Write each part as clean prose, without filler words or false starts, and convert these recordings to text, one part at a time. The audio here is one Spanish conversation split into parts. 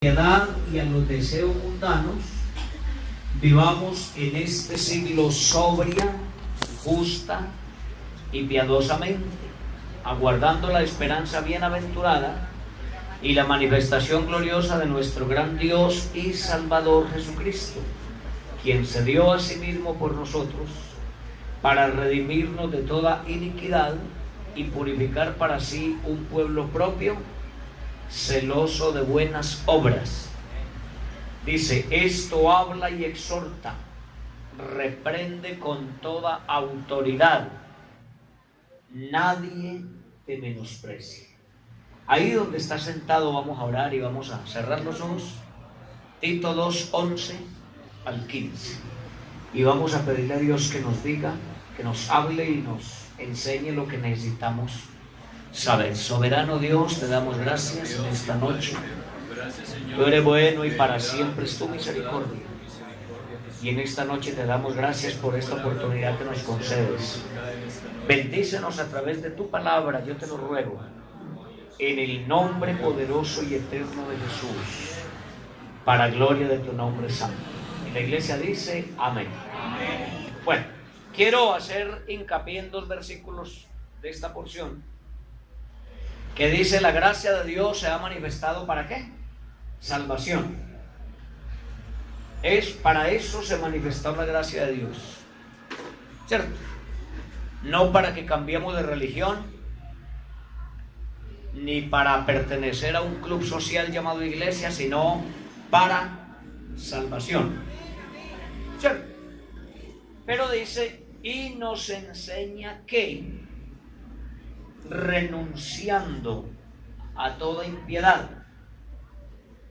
piedad y a los deseos mundanos, vivamos en este siglo sobria, justa y piadosamente, aguardando la esperanza bienaventurada y la manifestación gloriosa de nuestro gran Dios y Salvador Jesucristo, quien se dio a sí mismo por nosotros para redimirnos de toda iniquidad y purificar para sí un pueblo propio, celoso de buenas obras. Dice: esto habla y exhorta, reprende con toda autoridad, nadie te menosprecie. Ahí donde estás sentado vamos a orar y vamos a cerrar los ojos. Tito 2, 11 al 15, y vamos a pedirle a Dios que nos diga, que nos hable y nos enseñe lo que necesitamos saber. Soberano Dios, te damos gracias en esta noche. Tú eres bueno y para siempre es tu misericordia. Y en esta noche te damos gracias por esta oportunidad que nos concedes. Bendícenos a través de tu palabra, yo te lo ruego, en el nombre poderoso y eterno de Jesús, para gloria de tu nombre santo. Y la iglesia dice amén. Bueno, quiero hacer hincapié en dos versículos de esta porción, que dice: la gracia de Dios se ha manifestado ¿para qué? Salvación. Es para eso se manifestó la gracia de Dios, ¿cierto? No para que cambiemos de religión, ni para pertenecer a un club social llamado iglesia, sino para salvación, ¿cierto? Pero dice: y nos enseña que, renunciando a toda impiedad,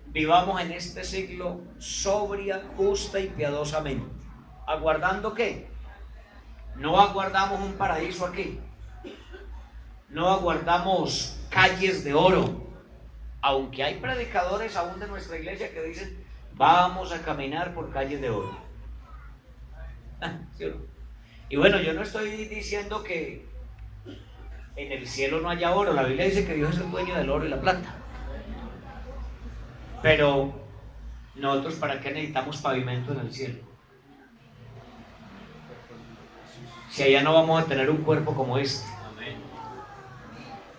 vivamos en este siglo sobria, justa y piadosamente. ¿Aguardando qué? No aguardamos un paraíso aquí, no aguardamos calles de oro, aunque hay predicadores aún de nuestra iglesia que dicen: vamos a caminar por calles de oro. ¿Sí o no? Y bueno, yo no estoy diciendo que en el cielo no haya oro. La Biblia dice que Dios es el dueño del oro y la plata. Pero nosotros, ¿para qué necesitamos pavimento en el cielo? Si allá no vamos a tener un cuerpo como este.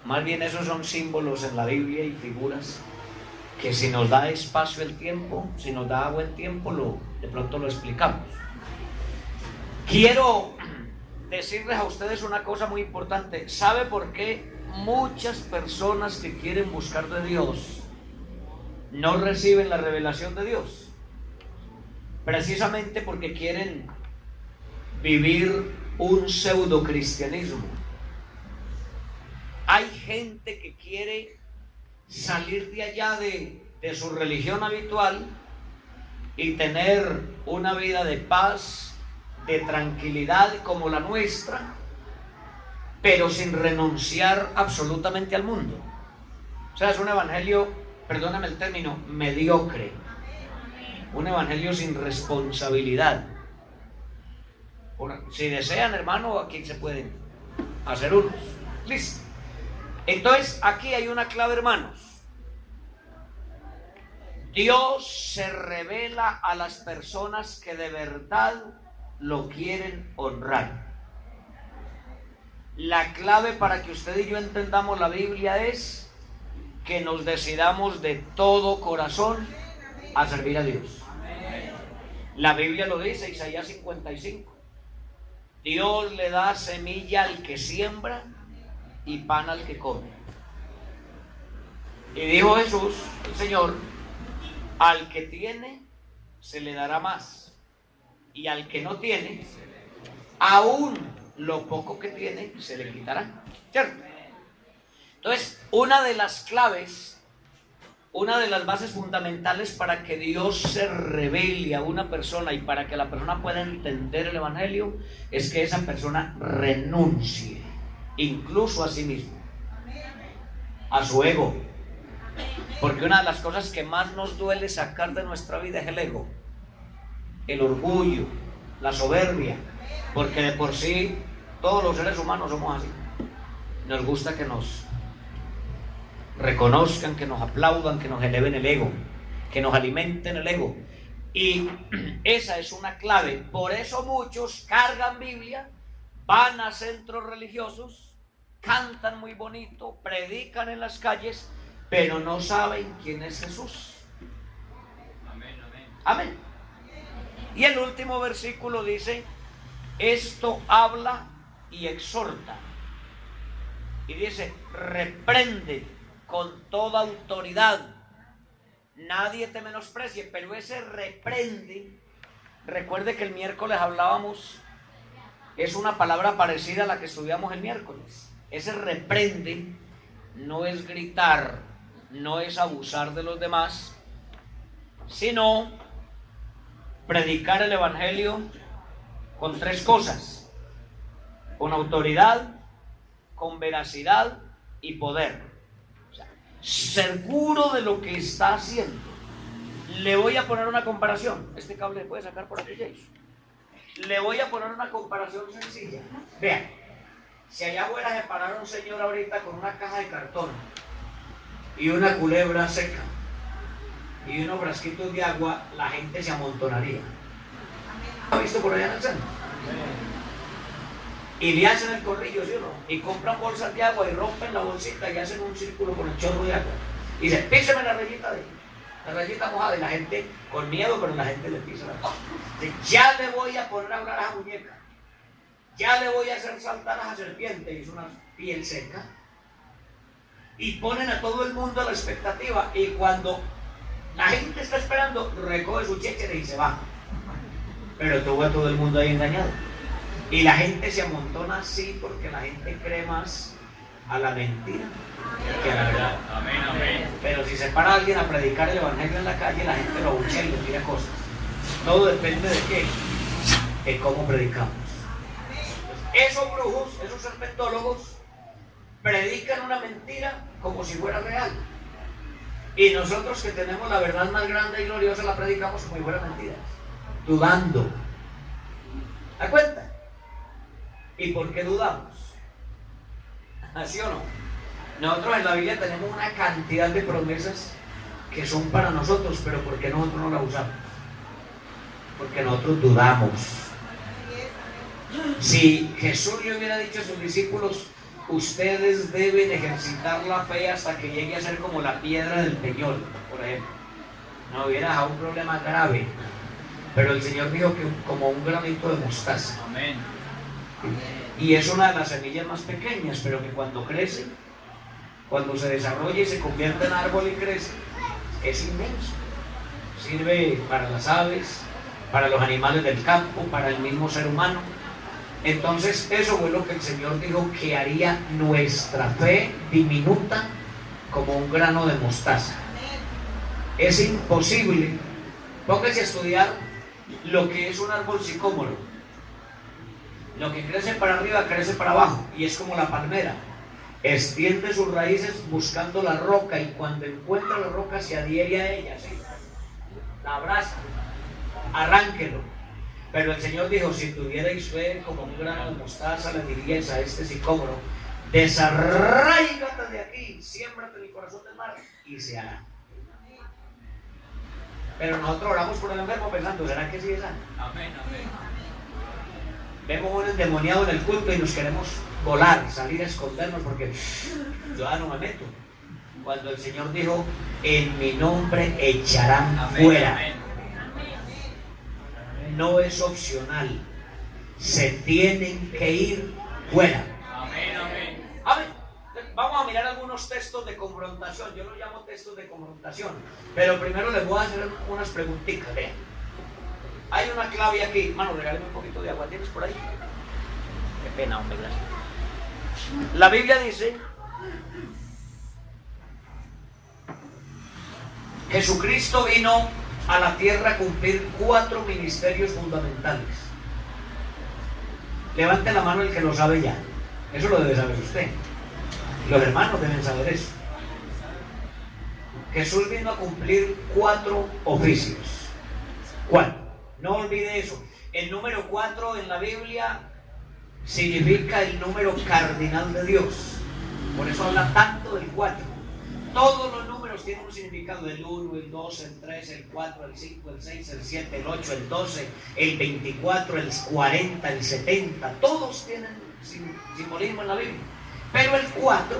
Más bien esos son símbolos en la Biblia y figuras que, si nos da espacio el tiempo, si nos da buen tiempo, de pronto lo explicamos. Quiero decirles a ustedes una cosa muy importante. ¿Sabe por qué muchas personas que quieren buscar de Dios no reciben la revelación de Dios? Precisamente porque quieren vivir un pseudo cristianismo. Hay gente que quiere salir de allá de su religión habitual y tener una vida de paz, de tranquilidad como la nuestra, pero sin renunciar absolutamente al mundo. O sea, es un evangelio, perdóname el término, mediocre, un evangelio sin responsabilidad. Si desean, hermano, aquí se pueden hacer unos. Listo. Entonces, aquí hay una clave, hermanos. Dios se revela a las personas que de verdad lo quieren honrar. La clave para que usted y yo entendamos la Biblia es que nos decidamos de todo corazón a servir a Dios. La Biblia lo dice, Isaías 55. Dios le da semilla al que siembra y pan al que come. Y dijo Jesús, el Señor: al que tiene se le dará más, y al que no tiene, aún lo poco que tiene se le quitará, ¿cierto? Entonces, una de las claves, una de las bases fundamentales para que Dios se revele a una persona y para que la persona pueda entender el evangelio, es que esa persona renuncie incluso a sí mismo, a su ego. Porque una de las cosas que más nos duele sacar de nuestra vida es el ego, el orgullo, la soberbia, porque de por sí todos los seres humanos somos así. Nos gusta que nos reconozcan, que nos aplaudan, que nos eleven el ego. que nos alimenten el ego. Y esa es una clave. Por eso muchos cargan Biblia, van a centros religiosos, cantan muy bonito, predican en las calles, pero no saben quién es Jesús. Amén, amén. Amén. Y el último versículo dice: esto habla y exhorta. Y dice: reprende con toda autoridad. Nadie te menosprecie, pero ese reprende, recuerde que el miércoles hablábamos, es una palabra parecida a la que estudiamos el miércoles. Ese reprende no es gritar, no es abusar de los demás, sino predicar el evangelio con tres cosas: con autoridad, con veracidad y poder. O sea, seguro de lo que está haciendo. Le voy a poner una comparación. Este cable se puede sacar por aquí, Jason. Le voy a poner una comparación sencilla. Vean, si allá afuera se parara un señor ahorita con una caja de cartón y una culebra seca y unos frasquitos de agua, la gente se amontonaría. ¿Ha visto por allá en el centro? Y le hacen el corrillo, ¿sí o no? Y compran bolsas de agua y rompen la bolsita y hacen un círculo con el chorro de agua. Y dicen: píseme la rayita mojada. Y la gente con miedo, pero la gente le pisa la mojada. Ya le voy a poner a hablar a esa muñeca. Ya le voy a hacer saltar a esa serpiente. Y es una piel seca. Y ponen a todo el mundo a la expectativa. Y cuando la gente está esperando, recoge su chéchere y se va. Pero tuvo a todo el mundo ahí engañado. Y la gente se amontona así porque la gente cree más a la mentira que a la verdad. Amén, amén. Pero si se para alguien a predicar el evangelio en la calle, la gente lo abuchea y le tira cosas. Todo depende de qué, de cómo predicamos. Esos brujos, esos serpentólogos, predican una mentira como si fuera real. Y nosotros, que tenemos la verdad más grande y gloriosa, la predicamos como si fuera mentira, dudando. ¿Da cuenta? ¿Y por qué dudamos? ¿Así o no? Nosotros en la Biblia tenemos una cantidad de promesas que son para nosotros, pero ¿por qué nosotros no las usamos? Porque nosotros dudamos. Si Jesús le hubiera dicho a sus discípulos: ustedes deben ejercitar la fe hasta que llegue a ser como la piedra del Peñol, por ejemplo, no hubiera dejado un problema grave. Pero el Señor dijo que como un granito de mostaza. Amén. Y es una de las semillas más pequeñas, pero que cuando crece, cuando se desarrolla y se convierte en árbol y crece, es inmenso. Sirve para las aves, para los animales del campo, para el mismo ser humano. Entonces eso fue lo que el Señor dijo que haría nuestra fe diminuta como un grano de mostaza. Es imposible. Póngase a estudiar lo que es un árbol sicómoro. Lo que crece para arriba crece para abajo, y es como la palmera. Extiende sus raíces buscando la roca, y cuando encuentra la roca se adhiere a ella, ¿sí? La abraza, arránquelo. Pero el Señor dijo: si tuvierais fe como un grano de mostaza, le diríais a este sicómoro: desarráigate de aquí, siémbrate en el corazón del mar, y se hará. Pero nosotros oramos por el enfermo pensando: ¿será que sí es sano? Amén, amén. Vemos un endemoniado en el culto y nos queremos volar, salir a escondernos porque yo no me meto. Cuando el Señor dijo: en mi nombre echarán Amén, fuera. amén. No es opcional. Se tienen que ir fuera. Amén, amén. A ver, vamos a mirar algunos textos de confrontación. Yo los llamo textos de confrontación. Pero primero les voy a hacer unas preguntitas. Vean. Hay una clave aquí. Mano, regálame un poquito de agua. ¿Tienes por ahí? Qué pena, hombre, gracias. La Biblia dice: Jesucristo vino a la tierra a cumplir 4 ministerios fundamentales. Levante la mano el que lo sabe ya. Eso lo debe saber usted. Los hermanos deben saber eso. Jesús vino a cumplir 4 oficios. ¿Cuál? No olvide eso. El número 4 en la Biblia significa el número cardinal de Dios. Por eso habla tanto del 4. Todos los números números tienen un significado: el 1, el 2, el 3, el 4, el 5, el 6, el 7, el 8, el 12, el 24, el 40, el 70. Todos tienen simbolismo en la Biblia. Pero el 4,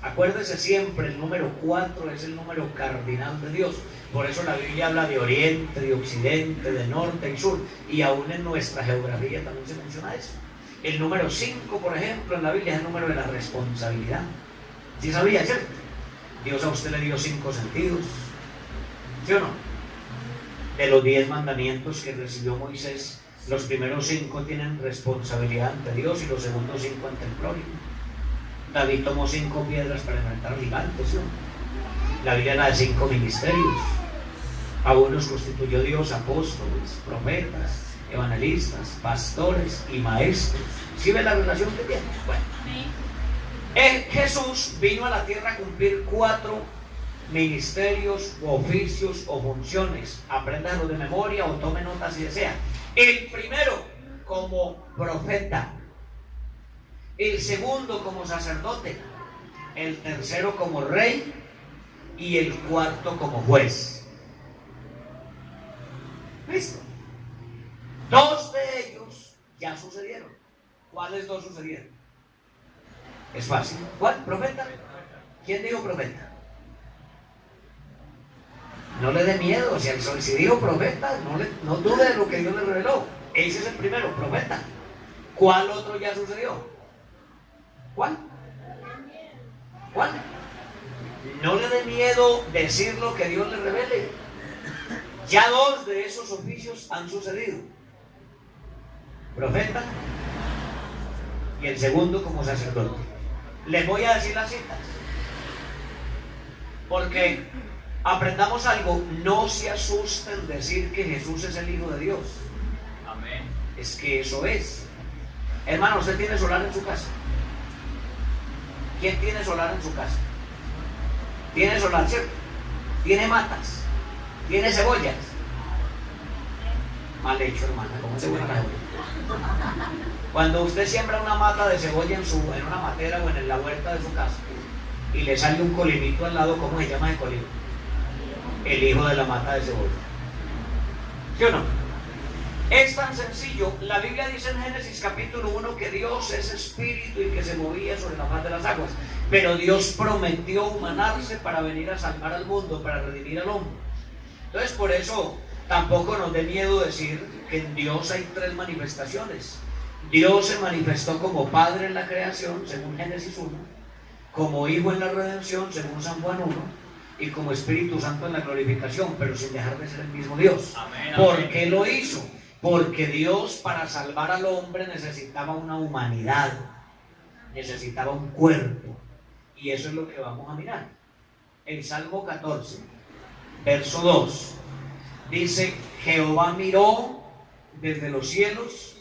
acuérdese siempre, el número 4 es el número cardinal de Dios. Por eso la Biblia habla de oriente, de occidente, de norte y sur. Y aún en nuestra geografía también se menciona eso. El número 5, por ejemplo, en la Biblia es el número de la responsabilidad. ¿Sí sabía, cierto? Dios a usted le dio 5 sentidos. ¿Sí o no? De los 10 mandamientos que recibió Moisés, los primeros 5 tienen responsabilidad ante Dios y los segundos 5 ante el prójimo. David tomó 5 piedras para enfrentar gigantes, ¿sí? La Biblia habla de 5 ministerios. A unos constituyó Dios apóstoles, profetas, evangelistas, pastores y maestros. ¿Sí ve la relación que tiene? Bueno, Jesús vino a la tierra a cumplir 4 ministerios o oficios o funciones. Apréndalo de memoria o tome nota si desea. El primero, como profeta. El segundo, como sacerdote. El tercero, como rey. Y el cuarto, como juez. ¿Listo? 2 de ellos ya sucedieron. ¿Cuáles 2 sucedieron? Es fácil. ¿Cuál? ¿Profeta? ¿Quién dijo profeta? No le dé miedo. Si dijo profeta, no dude de lo que Dios le reveló. Ese es el primero, profeta. ¿Cuál otro ya sucedió? ¿Cuál? ¿Cuál? No le dé miedo decir lo que Dios le revele. Ya 2 de esos oficios han sucedido. Profeta y el segundo como sacerdote. Les voy a decir las citas, porque aprendamos algo. No se asusten decir que Jesús es el Hijo de Dios. Amén. Es que eso es. Hermano, ¿usted tiene solar en su casa? ¿Quién tiene solar en su casa? ¿Tiene solar, cierto? ¿Tiene matas? ¿Tiene cebollas? Mal hecho, hermana, ¿cómo se buena la cebolla? Cuando usted siembra una mata de cebolla en una matera o en la huerta de su casa y le sale un colinito al lado, ¿cómo se llama el colino? El hijo de la mata de cebolla. ¿Sí o no? Es tan sencillo. La Biblia dice en Génesis capítulo 1 que Dios es espíritu y que se movía sobre la faz de las aguas. Pero Dios prometió humanarse para venir a salvar al mundo, para redimir al hombre. Entonces, por eso tampoco nos dé miedo decir que en Dios hay 3 manifestaciones. Dios se manifestó como Padre en la creación, según Génesis 1, como Hijo en la redención, según San Juan 1, y como Espíritu Santo en la glorificación, pero sin dejar de ser el mismo Dios. Amén, ¿Por amén. qué lo hizo? Porque Dios, para salvar al hombre, necesitaba una humanidad, necesitaba un cuerpo, y eso es lo que vamos a mirar. El Salmo 14, verso 2, dice: Jehová miró desde los cielos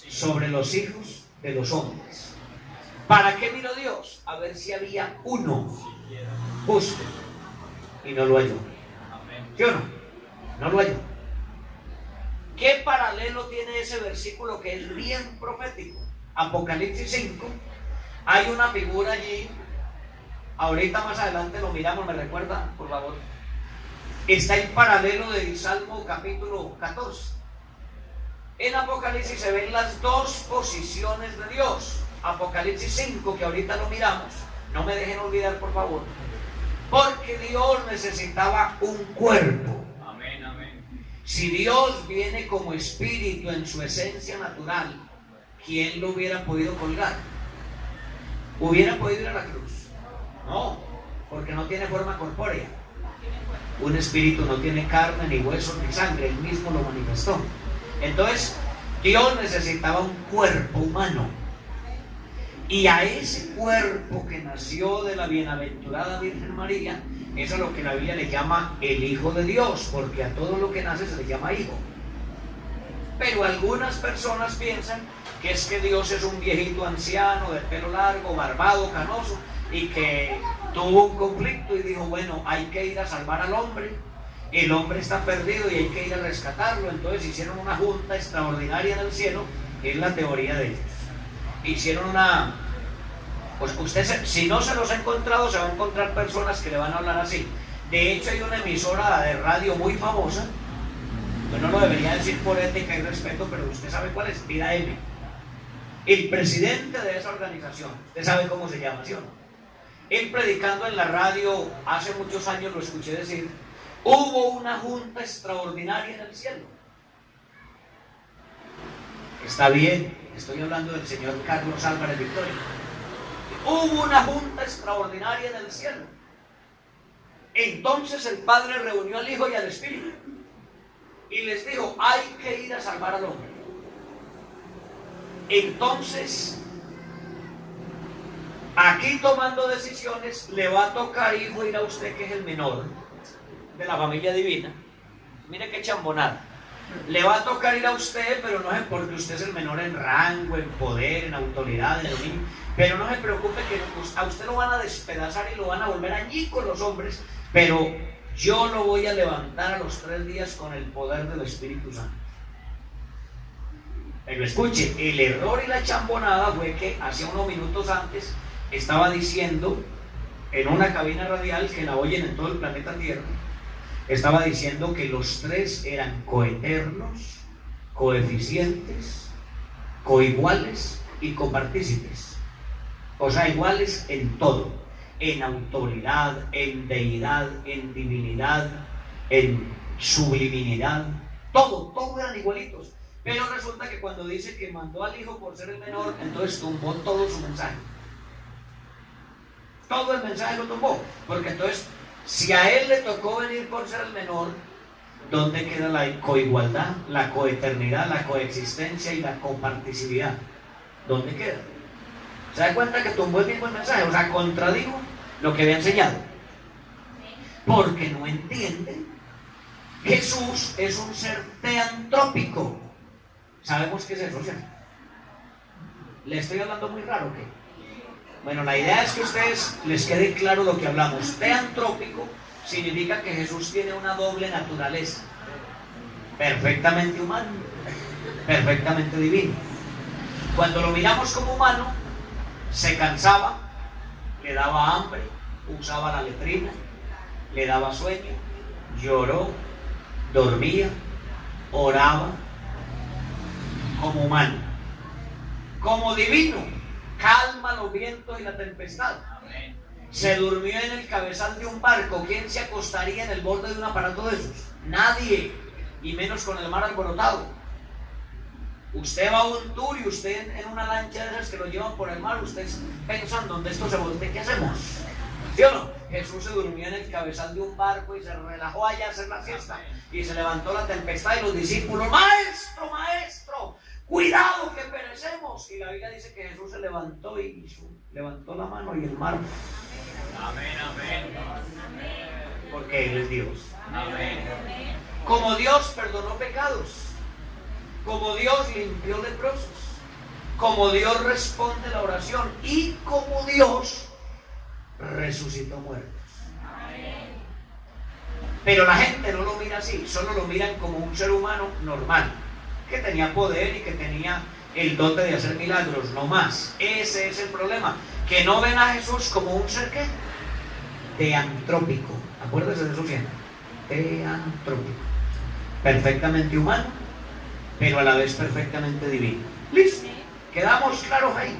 sobre los hijos de los hombres. ¿Para qué miró Dios? A ver si había uno justo, y no lo halló. ¿Sí o no? No lo halló. ¿Qué paralelo tiene ese versículo que es bien profético? Apocalipsis 5. Hay una figura allí. Ahorita más adelante lo miramos, ¿me recuerda, por favor? Está el paralelo del Salmo capítulo 14. En Apocalipsis se ven las 2 posiciones de Dios. Apocalipsis 5, que ahorita lo miramos. No me dejen olvidar, por favor. Porque Dios necesitaba un cuerpo. Amén, amén. Si Dios viene como espíritu en su esencia natural, ¿quién lo hubiera podido colgar? ¿Hubiera podido ir a la cruz? No, porque no tiene forma corpórea. Un espíritu no tiene carne, ni huesos, ni sangre. Él mismo lo manifestó. Entonces, Dios necesitaba un cuerpo humano. Y a ese cuerpo que nació de la bienaventurada Virgen María, eso es lo que la Biblia le llama el Hijo de Dios, porque a todo lo que nace se le llama hijo. Pero algunas personas piensan que es que Dios es un viejito anciano, de pelo largo, barbado, canoso, y que tuvo un conflicto y dijo: bueno, hay que ir a salvar al hombre, el hombre está perdido y hay que ir a rescatarlo. Entonces hicieron una junta extraordinaria en el cielo, que es la teoría de ellos. Hicieron Pues usted, si no se los ha encontrado, se va a encontrar personas que le van a hablar así. De hecho, hay una emisora de radio muy famosa, pues no lo debería decir por ética y respeto, pero usted sabe cuál es, Vida M. El presidente de esa organización, usted sabe cómo se llama, ¿sí o no? Él predicando en la radio, hace muchos años lo escuché decir, hubo una junta extraordinaria en el cielo. Está bien, estoy hablando del señor Carlos Álvarez Victoria. Hubo una junta extraordinaria en el cielo. Entonces el Padre reunió al Hijo y al Espíritu y les dijo, hay que ir a salvar al hombre. Entonces, aquí tomando decisiones, le va a tocar, hijo, ir a usted que es el menor de la familia divina. Mire qué chambonada. Le va a tocar ir a usted, pero no es porque usted es el menor en rango, en poder, en autoridad, en dominio. Pero no se preocupe que a usted lo van a despedazar y lo van a volver añicos los hombres, pero yo lo voy a levantar a los 3 días con el poder del Espíritu Santo. Pero escuche, el error y la chambonada fue que hace unos minutos antes estaba diciendo en una cabina radial que la oyen en todo el planeta Tierra, estaba diciendo que los 3 eran coeternos, coeficientes, coiguales y copartícipes. O sea, iguales en todo, en autoridad, en deidad, en divinidad, en subliminidad, todos eran igualitos. Pero resulta que cuando dice que mandó al Hijo por ser el menor, entonces tumbó todo su mensaje. Todo el mensaje lo tumbó, porque entonces, si a él le tocó venir por ser el menor, ¿dónde queda la coigualdad, la coeternidad, la coexistencia y la coparticipación? ¿Dónde queda? ¿Se da cuenta que tumbó el mismo mensaje? O sea, contradijo lo que había enseñado. Porque no entienden. Jesús es un ser teantrópico. ¿Sabemos qué es eso, cierto? ¿Le estoy hablando muy raro o qué? Bueno, la idea es que a ustedes les quede claro lo que hablamos. Teantrópico significa que Jesús tiene una doble naturaleza. Perfectamente humano, perfectamente divino. Cuando lo miramos como humano, se cansaba, le daba hambre, usaba la letrina, le daba sueño, lloró, dormía, oraba, como humano. Como divino, calma los vientos y la tempestad. Se durmió en el cabezal de un barco. ¿Quién se acostaría en el borde de un aparato de esos? Nadie, y menos con el mar alborotado. Usted va a un tour y usted en una lancha de esas que lo llevan por el mar, usted pensando, ¿dónde esto se voltea? ¿Qué hacemos? ¿Sí o no? Jesús se durmió en el cabezal de un barco y se relajó allá a hacer la siesta. Y se levantó la tempestad y los discípulos, maestro, maestro, cuidado que perecemos. Y la Biblia dice que Jesús se levantó y levantó la mano y el mar. Amén, amén. Porque Él es Dios. Amén. Como Dios perdonó pecados, como Dios limpió leprosos, como Dios responde la oración y como Dios resucitó muertos. Pero la gente no lo mira así, solo lo miran como un ser humano normal, que tenía poder y que tenía el dote de hacer milagros, no más. Ese es el problema, que no ven a Jesús como un ser ¿qué? Teantrópico. Acuérdense de eso siempre. Teantrópico. Perfectamente humano, pero a la vez perfectamente divino. ¿Listo? ¿Quedamos claros ahí?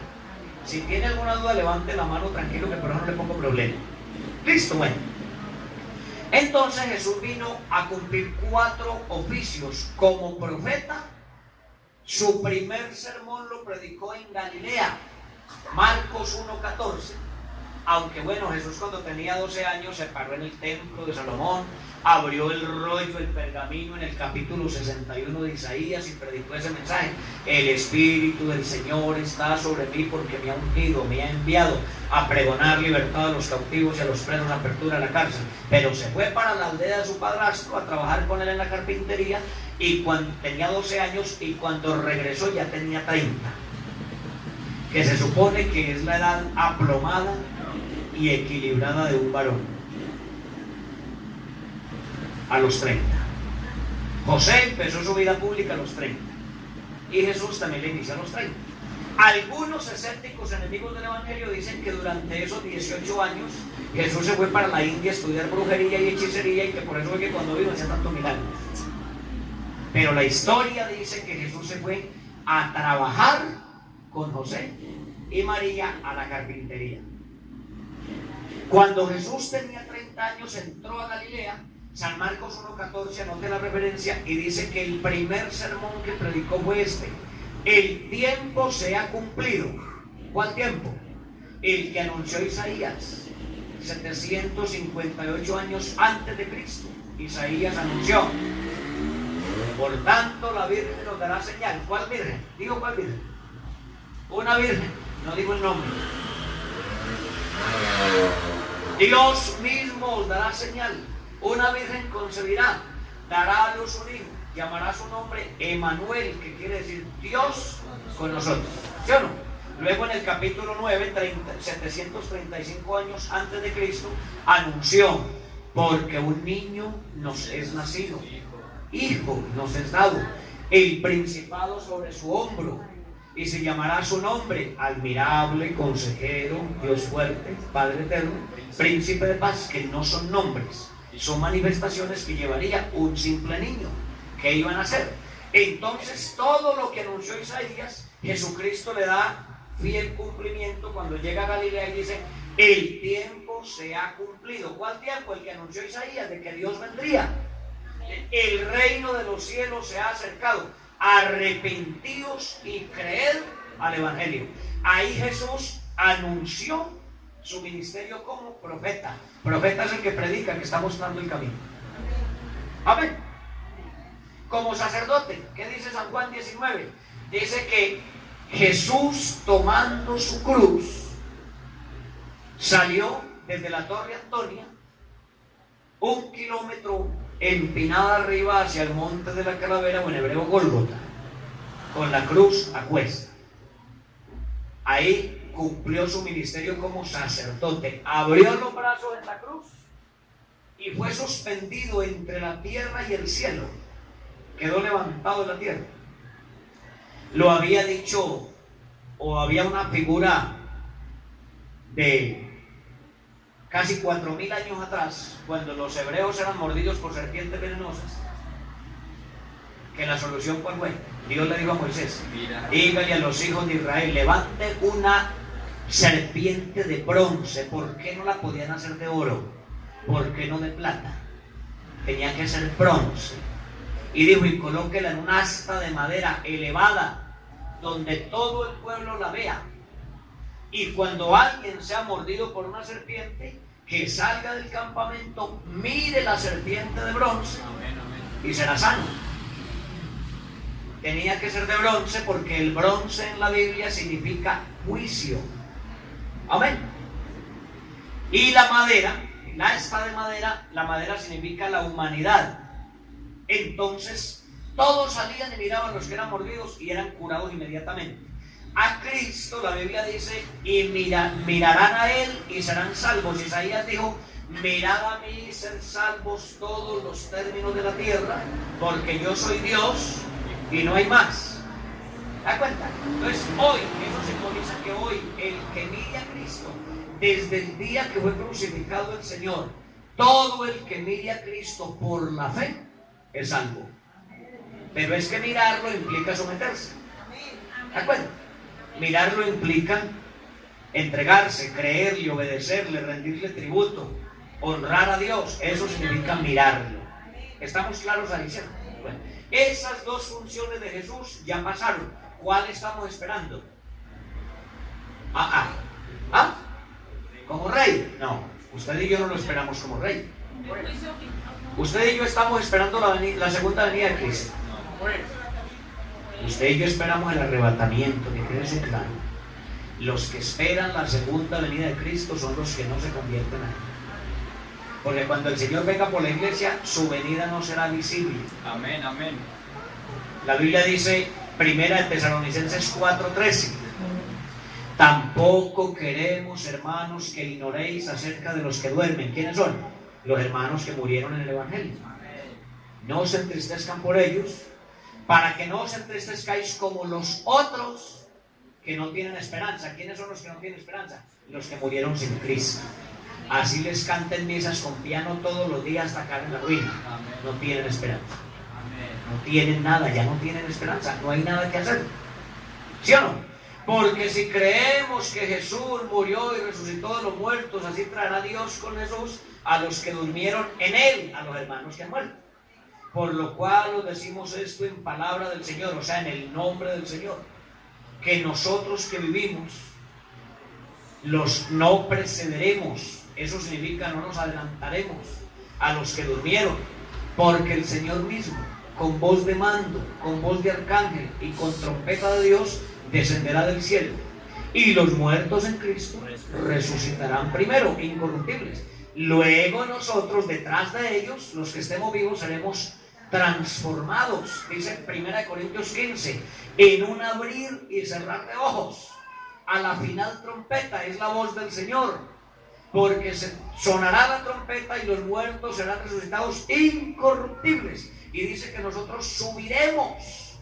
Si tiene alguna duda, levante la mano tranquilo, que por eso no le pongo problema. ¿Listo? Bueno. Entonces Jesús vino a cumplir 4 oficios. Como profeta, su primer sermón lo predicó en Galilea, Marcos 1:14. Aunque bueno, Jesús cuando tenía 12 años se paró en el templo de Salomón, abrió el rollo, el pergamino en el capítulo 61 de Isaías y predicó ese mensaje. El Espíritu del Señor está sobre mí porque me ha ungido, me ha enviado a pregonar libertad a los cautivos y a los presos, apertura a la cárcel. Pero se fue para la aldea de su padrastro a trabajar con él en la carpintería y cuando tenía 12 años y cuando regresó ya tenía 30. Que se supone que es la edad aplomada y equilibrada de un varón. A los 30. José empezó su vida pública a los 30. Y Jesús también le inició a los 30. Algunos escépticos enemigos del Evangelio dicen que durante esos 18 años Jesús se fue para la India a estudiar brujería y hechicería y que por eso fue que cuando vino hacía tanto milagro. Pero la historia dice que Jesús se fue a trabajar con José y María a la carpintería. Cuando Jesús tenía 30 años entró a Galilea. San Marcos 1:14, anote la referencia, y dice que el primer sermón que predicó fue este: el tiempo se ha cumplido. ¿Cuál tiempo? El que anunció Isaías 758 años antes de Cristo. Isaías anunció: por tanto la Virgen nos dará señal. ¿Cuál Virgen? Digo, ¿cuál Virgen? Una Virgen, no digo el nombre. Dios mismo os dará señal. Una Virgen concebirá, dará a luz un hijo, llamará su nombre Emanuel, que quiere decir Dios con nosotros. ¿Sí o no? Luego en el capítulo 9, 735 años antes de Cristo, anunció: porque un niño nos es nacido, hijo nos es dado, el principado sobre su hombro, y se llamará su nombre Admirable, Consejero, Dios fuerte, Padre eterno, Príncipe de paz, que no son nombres, son manifestaciones que llevaría un simple niño que iban a hacer. Entonces todo lo que anunció Isaías, Jesucristo le da fiel cumplimiento cuando llega a Galilea y dice: el tiempo se ha cumplido. ¿Cuál tiempo? El que anunció Isaías, de que Dios vendría. El reino de los cielos se ha acercado. Arrepentíos y creed al Evangelio. Ahí Jesús anunció su ministerio como profeta. Profeta es el que predica, el que está mostrando el camino. Amén. Como sacerdote, ¿qué dice San Juan 19? Dice que Jesús, tomando su cruz, salió desde la Torre Antonia 1 kilómetro empinada arriba hacia el monte de la Calavera, o en hebreo Gólgota, con la cruz a cuesta. Ahí cumplió su ministerio como sacerdote. Abrió los brazos en la cruz y fue suspendido entre la tierra y el cielo. Quedó levantado en la tierra. Lo había dicho, o había una figura de casi 4000 años atrás, cuando los hebreos eran mordidos por serpientes venenosas, que la solución, ¿cuál fue? Dios le dijo a Moisés: dígale a los hijos de Israel, levante una serpiente de bronce. ¿Por qué no la podían hacer de oro? ¿Por qué no de plata? Tenía que ser bronce. Y dijo: y colóquela en un asta de madera elevada, donde todo el pueblo la vea. Y cuando alguien sea mordido por una serpiente, que salga del campamento, mire la serpiente de bronce y será sano. Tenía que ser de bronce porque el bronce en la Biblia significa juicio. Amén. Y la madera, la asta de madera, la madera significa la humanidad. Entonces todos salían y miraban a los que eran mordidos y eran curados inmediatamente. A Cristo, la Biblia dice: y mirarán a Él y serán salvos. Isaías dijo: mirad a mí y ser salvos todos los términos de la tierra, porque yo soy Dios y no hay más. ¿Te das cuenta? Entonces hoy, eso simboliza que hoy el que mire a Cristo, desde el día que fue crucificado el Señor, todo el que mire a Cristo por la fe es salvo. Pero es que mirarlo implica someterse. ¿De acuerdo? Mirarlo implica entregarse, creerle, obedecerle, rendirle tributo, honrar a Dios. Eso significa mirarlo. ¿Estamos claros ahí? Bueno, esas dos funciones de Jesús ya pasaron. ¿Cuál estamos esperando? ¿Como rey? No, usted y yo no lo esperamos como rey. Usted y yo estamos esperando la segunda venida de Cristo. Usted y yo esperamos el arrebatamiento, que quede eso claro. Los que esperan la segunda venida de Cristo son los que no se convierten a Él. Porque cuando el Señor venga por la iglesia, su venida no será visible. Amén, amén. La Biblia dice, 1 Tesalonicenses 4:13: tampoco queremos, hermanos, que ignoréis acerca de los que duermen. ¿Quiénes son? Los hermanos que murieron en el Evangelio. No se entristezcan por ellos, para que no os entristezcáis como los otros que no tienen esperanza. ¿Quiénes son los que no tienen esperanza? Los que murieron sin Cristo. Así les canten misas con piano todos los días hasta caer en la ruina. No tienen esperanza. No tienen nada, ya no tienen esperanza. No hay nada que hacer. ¿Sí o no? Porque si creemos que Jesús murió y resucitó de los muertos, así traerá Dios con Jesús a los que durmieron en Él, a los hermanos que han muerto. Por lo cual os decimos esto en palabra del Señor, o sea, en el nombre del Señor, que nosotros que vivimos, los no precederemos, eso significa no nos adelantaremos a los que durmieron, porque el Señor mismo, con voz de mando, con voz de arcángel y con trompeta de Dios, descenderá del cielo, y los muertos en Cristo resucitarán primero, incorruptibles. Luego nosotros, detrás de ellos, los que estemos vivos, seremos transformados, dice 1 Corintios 15, en un abrir y cerrar de ojos. A la final trompeta es la voz del Señor, porque sonará la trompeta y los muertos serán resucitados incorruptibles. Y dice que nosotros subiremos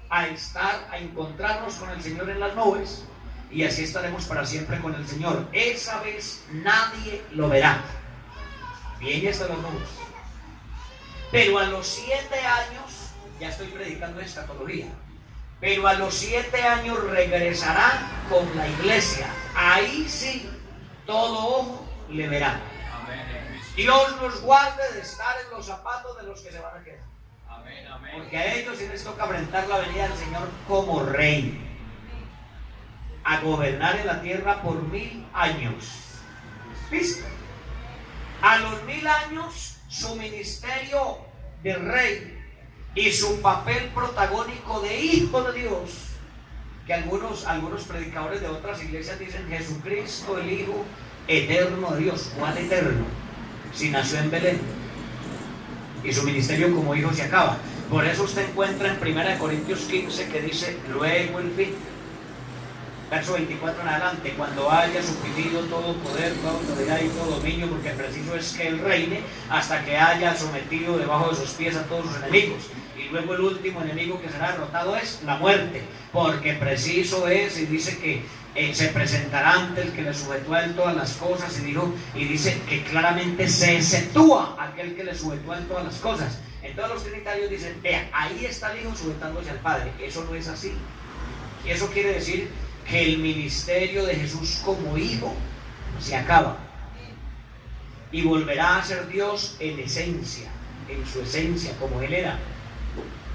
a encontrarnos con el Señor en las nubes, y así estaremos para siempre con el Señor. Esa vez nadie lo verá. Bien, ya están las nubes. Pero a los 7 años, ya estoy predicando escatología, pero a los 7 años regresará con la iglesia. Ahí sí, todo ojo le verá. Dios nos guarde de estar en los zapatos de los que se van a quedar. Porque a ellos sí les toca enfrentar la venida del Señor como rey, a gobernar en la tierra por 1000 años. ¿Listo? A los 1000 años, su ministerio de rey y su papel protagónico de hijo de Dios, que algunos predicadores de otras iglesias dicen Jesucristo, el Hijo eterno de Dios. ¿Cuál eterno? Si nació en Belén, y su ministerio como hijo se acaba. Por eso usted encuentra en 1 Corintios 15 que dice, luego el fin, verso 24 en adelante, cuando haya suprimido todo poder, toda autoridad y todo dominio, porque preciso es que él reine hasta que haya sometido debajo de sus pies a todos sus enemigos. Y luego el último enemigo que será derrotado es la muerte, porque preciso es, y dice que se presentará ante el que le sujetó a él todas las cosas, y dice que claramente se exceptúa aquel que le sujetó a él todas las cosas. Entonces los trinitarios dicen, vea, ahí está el Hijo sujetándose al Padre. Eso no es así. Y eso quiere decir que el ministerio de Jesús como hijo se acaba y volverá a ser Dios en esencia, en su esencia, como Él era.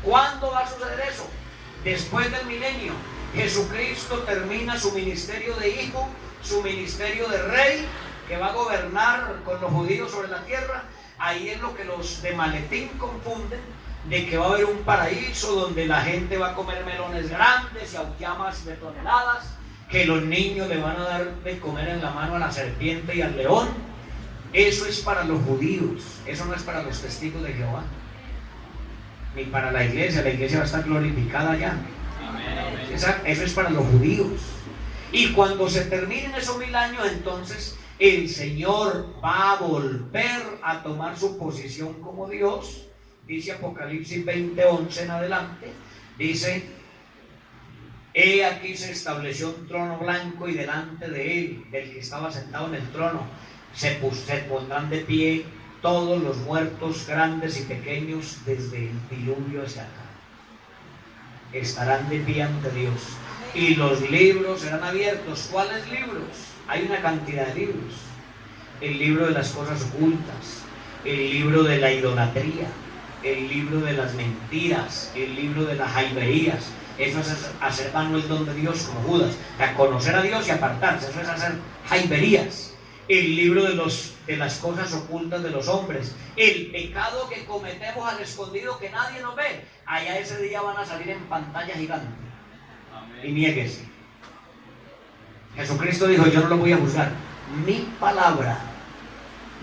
¿Cuándo va a suceder eso? Después del milenio. Jesucristo termina su ministerio de hijo, su ministerio de rey, que va a gobernar con los judíos sobre la tierra. Ahí es lo que los de maletín confunden, de que va a haber un paraíso donde la gente va a comer melones grandes y auyama de toneladas, que los niños le van a dar de comer en la mano a la serpiente y al león. Eso es para los judíos, eso no es para los testigos de Jehová, ni para la iglesia va a estar glorificada allá. Eso es para los judíos. Y cuando se terminen esos 1000 años, entonces el Señor va a volver a tomar su posición como Dios. Dice Apocalipsis 20:11 en adelante, dice, he aquí se estableció un trono blanco y delante de él, del que estaba sentado en el trono, se pondrán de pie todos los muertos, grandes y pequeños, desde el diluvio hacia acá. Estarán de pie ante Dios, y los libros serán abiertos. ¿Cuáles libros? Hay una cantidad de libros. El libro de las cosas ocultas, el libro de la idolatría, el libro de las mentiras, el libro de las jaiberías. Eso es hacer vano el don de Dios, como Judas, a conocer a Dios y apartarse. Eso es hacer jaiberías. El libro de las cosas ocultas de los hombres, el pecado que cometemos al escondido que nadie nos ve. Allá ese día van a salir en pantalla gigante. Amén. Y niéguese. Jesucristo dijo, yo no lo voy a juzgar, mi palabra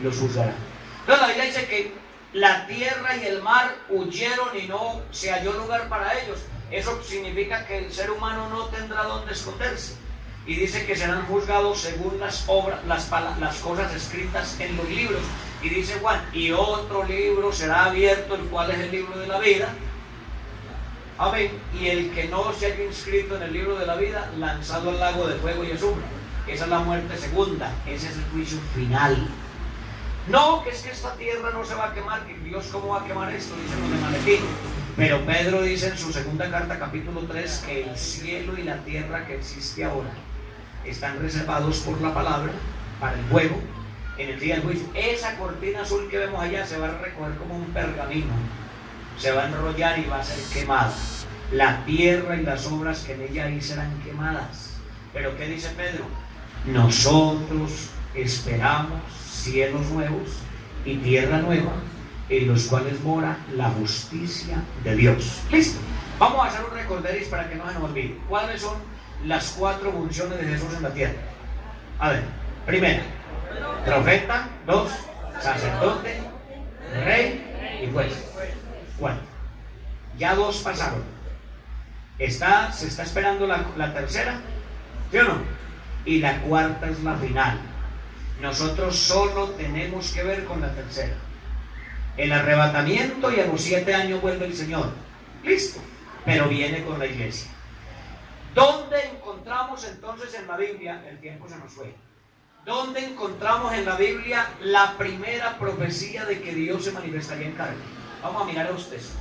los juzgará. Entonces la Biblia dice que la tierra y el mar huyeron y no se halló lugar para ellos. Eso significa que el ser humano no tendrá dónde esconderse. Y dice que serán juzgados según las obras, las cosas escritas en los libros. Y dice Juan, y otro libro será abierto, el cual es el libro de la vida. Amén. Y el que no se haya inscrito en el libro de la vida, lanzado al lago de fuego y azufre. Esa es la muerte segunda, ese es el juicio final. No, que es que esta tierra no se va a quemar, que Dios cómo va a quemar esto, dicen los de Maletín. Pero Pedro dice en su segunda carta, capítulo 3, que el cielo y la tierra que existe ahora están reservados por la palabra para el fuego en el día del juicio. Esa cortina azul que vemos allá se va a recoger como un pergamino, se va a enrollar y va a ser quemada. La tierra y las obras que en ella hay serán quemadas. Pero ¿qué dice Pedro? Nosotros esperamos cielos nuevos y tierra nueva, en los cuales mora la justicia de Dios. Listo. Vamos a hacer un recorderis para que no se nos olvide. ¿Cuáles son las 4 funciones de Jesús en la tierra? A ver, primera, profeta. 2, sacerdote, rey y juez. 4. Ya 2 pasaron. Se está esperando la tercera, ¿sí o no? Y la cuarta es la final. Nosotros solo tenemos que ver con la tercera. El arrebatamiento, y a los 7 años vuelve el Señor. Listo. Pero viene con la iglesia. ¿Dónde encontramos entonces en la Biblia? El tiempo se nos fue. ¿Dónde encontramos en la Biblia la primera profecía de que Dios se manifestaría en carne? Vamos a mirar a los textos.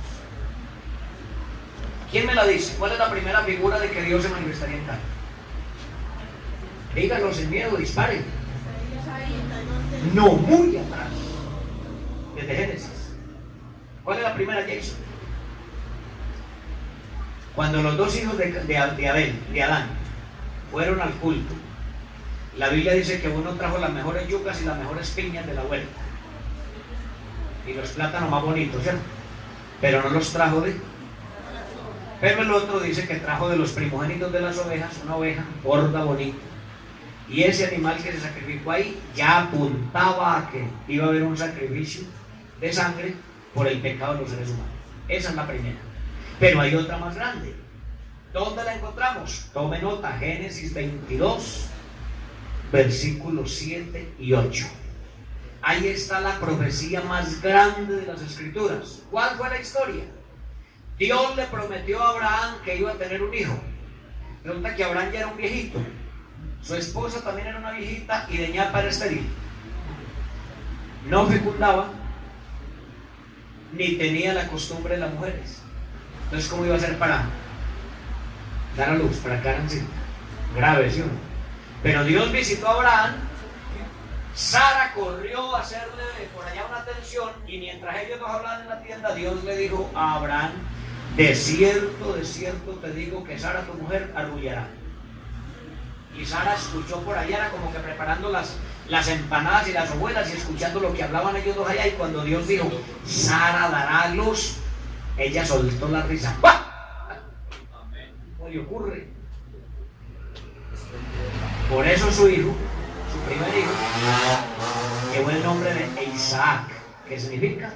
¿Quién me la dice? ¿Cuál es la primera figura de que Dios se manifestaría en carne? Díganlo sin miedo, disparen. No, muy atrás. Desde Génesis. ¿Cuál es la primera, Jason? Cuando los 2 hijos de Adán, fueron al culto, la Biblia dice que uno trajo las mejores yucas y las mejores piñas de la huerta y los plátanos más bonitos, ¿cierto? Pero no los trajo pero el otro dice que trajo de los primogénitos de las ovejas una oveja gorda, bonita, y ese animal que se sacrificó ahí ya apuntaba a que iba a haber un sacrificio de sangre por el pecado de los seres humanos. Esa es la primera. Pero hay otra más grande. ¿Dónde la encontramos? Tome nota, Génesis 22, versículos 7 y 8. Ahí está la profecía más grande de las Escrituras. ¿Cuál fue la historia? Dios le prometió a Abraham que iba a tener un hijo. Resulta que Abraham ya era un viejito. Su esposa también era una viejita y de ñapa era estéril. No fecundaba, ni tenía la costumbre de las mujeres. Entonces, ¿cómo iba a ser para dar a luz, para quedar en grave, ¿sí o no? Pero Dios visitó a Abraham. Sara corrió a hacerle por allá una atención, y mientras ellos dos hablaban en la tienda, Dios le dijo a Abraham: de cierto te digo que Sara, tu mujer, arrullará. Y Sara escuchó por allá, era como que preparando las empanadas y las hojuelas y escuchando lo que hablaban ellos dos allá, y cuando Dios dijo: Sara dará a luz, ella soltó la risa. ¿Cómo le ocurre? Por eso su hijo, su primer hijo, llevó el nombre de Isaac, que significa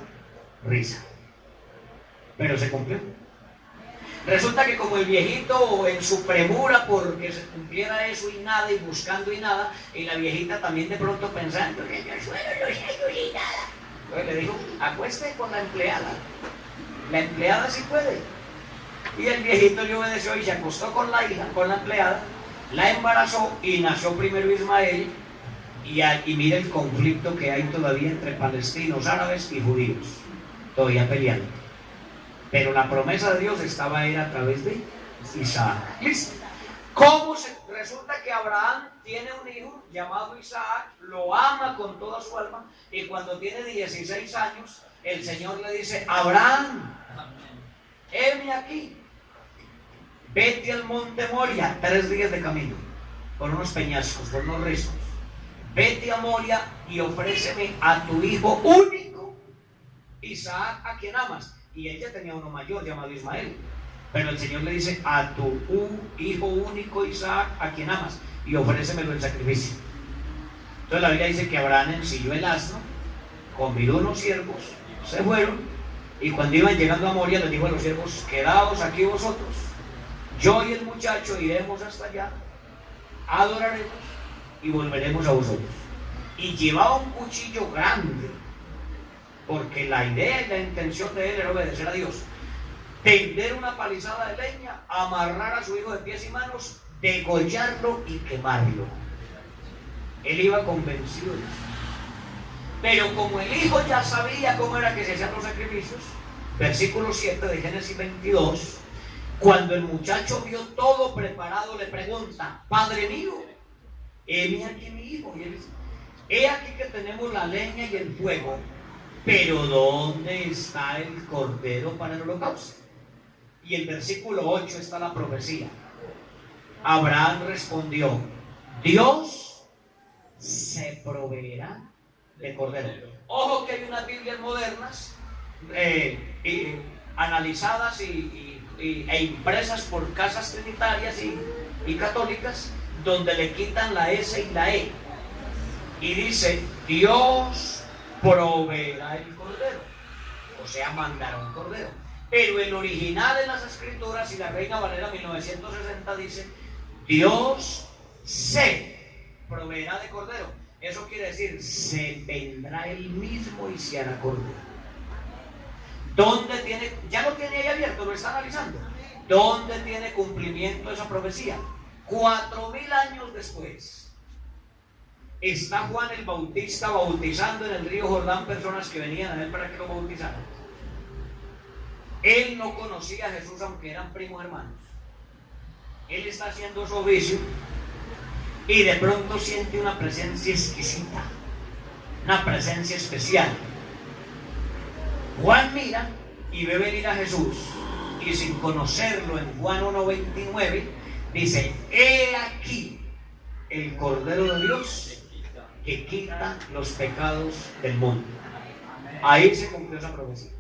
risa. Pero se cumplió. Resulta que como el viejito, en su premura porque se cumpliera eso y nada, y buscando y nada, y la viejita también de pronto pensando que yo suelo los hijos y nada, entonces le dijo: acueste con la empleada. La empleada sí puede. Y el viejito le obedeció y se acostó con la hija, con la empleada, la embarazó y nació primero Ismael. Y mira el conflicto que hay todavía entre palestinos, árabes y judíos, todavía peleando. Pero la promesa de Dios era a través de Isaac. ¿Listo? Resulta que Abraham tiene un hijo llamado Isaac, lo ama con toda su alma, y cuando tiene 16 años, el Señor le dice: Abraham, heme aquí, vete al monte Moria, 3 días de camino, por unos peñascos, por unos riscos. Vete a Moria y ofréceme a tu hijo único, Isaac, a quien amas. Y ella tenía uno mayor llamado Ismael. Pero el Señor le dice: a tu hijo único Isaac, a quien amas, y ofrécemelo en sacrificio. Entonces la Biblia dice que Abraham ensilló el asno, convidó unos siervos, se fueron, y cuando iban llegando a Moria les dijo a los siervos: quedaos aquí vosotros, yo y el muchacho iremos hasta allá, adoraremos y volveremos a vosotros. Y llevaba un cuchillo grande, porque la idea y la intención de él era obedecer a Dios. tender una palizada de leña, amarrar a su hijo de pies y manos, degollarlo y quemarlo. Él iba convencido de eso. Pero como el hijo ya sabía cómo era que se hacían los sacrificios, versículo 7 de Génesis 22, cuando el muchacho vio todo preparado, le pregunta: Padre mío, heme aquí mi hijo. Y él dice: he aquí que tenemos la leña y el fuego, pero ¿dónde está el cordero para el holocausto? Y el versículo 8 está la profecía. Abraham respondió: Dios se proveerá de cordero. Ojo que hay unas Biblias modernas analizadas e impresas por casas trinitarias y católicas, donde le quitan la S y la E y dice: Dios proveerá el cordero, o sea, mandará un cordero. Pero el original en las escrituras, y la Reina Valera 1960 dice: Dios se proveerá de cordero. Eso quiere decir, se vendrá él mismo y se hará cordero. ¿Dónde tiene? Ya lo tiene ahí abierto, lo está analizando. ¿Dónde tiene cumplimiento esa profecía? 4000 años después, está Juan el Bautista bautizando en el río Jordán personas que venían a él para que lo bautizaran. Él no conocía a Jesús, aunque eran primos hermanos. Él está haciendo su oficio y de pronto siente una presencia exquisita, una presencia especial. Juan mira y ve venir a Jesús, y sin conocerlo, en Juan 1:29 dice: he aquí el Cordero de Dios que quita los pecados del mundo. Ahí se cumplió esa profecía.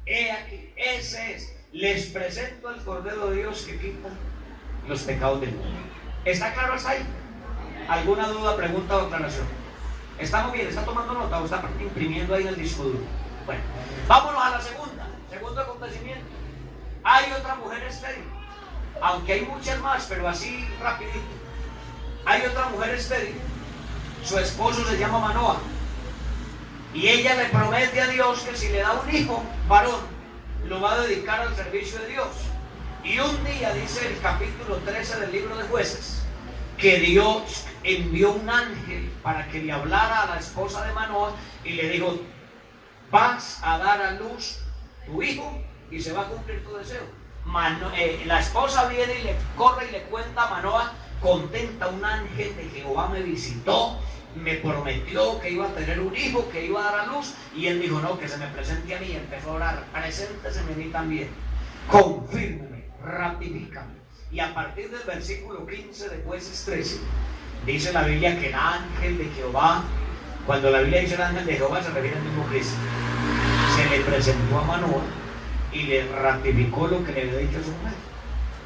He aquí, ese es. Les presento al Cordero de Dios que quita los pecados del mundo. ¿Está claro hasta ahí? ¿Alguna duda, pregunta o aclaración? ¿Estamos bien? ¿Está tomando nota o está imprimiendo ahí en el disco duro? Bueno, vámonos a la segundo acontecimiento. Hay otra mujer estéril, aunque hay muchas más, pero así rapidito. Hay otra mujer estéril, su esposo se llama Manoa, y ella le promete a Dios que si le da un hijo varón, lo va a dedicar al servicio de Dios. Y un día, dice el capítulo 13 del libro de Jueces, que Dios envió un ángel para que le hablara a la esposa de Manoa y le dijo: vas a dar a luz tu hijo y se va a cumplir tu deseo. La esposa viene y le corre y le cuenta a Manoa, contenta: un ángel de Jehová me visitó, me prometió que iba a tener un hijo, que iba a dar a luz. Y él dijo: no, que se me presente a mí. Empezó a orar: presénteseme a mí también, confírmeme, ratifícame. Y a partir del versículo 15 de Jueces 13 dice la Biblia que el ángel de Jehová, cuando la Biblia dice el ángel de Jehová, se refiere al mismo Cristo, se le presentó a Manoa y le ratificó lo que le había dicho a su mujer.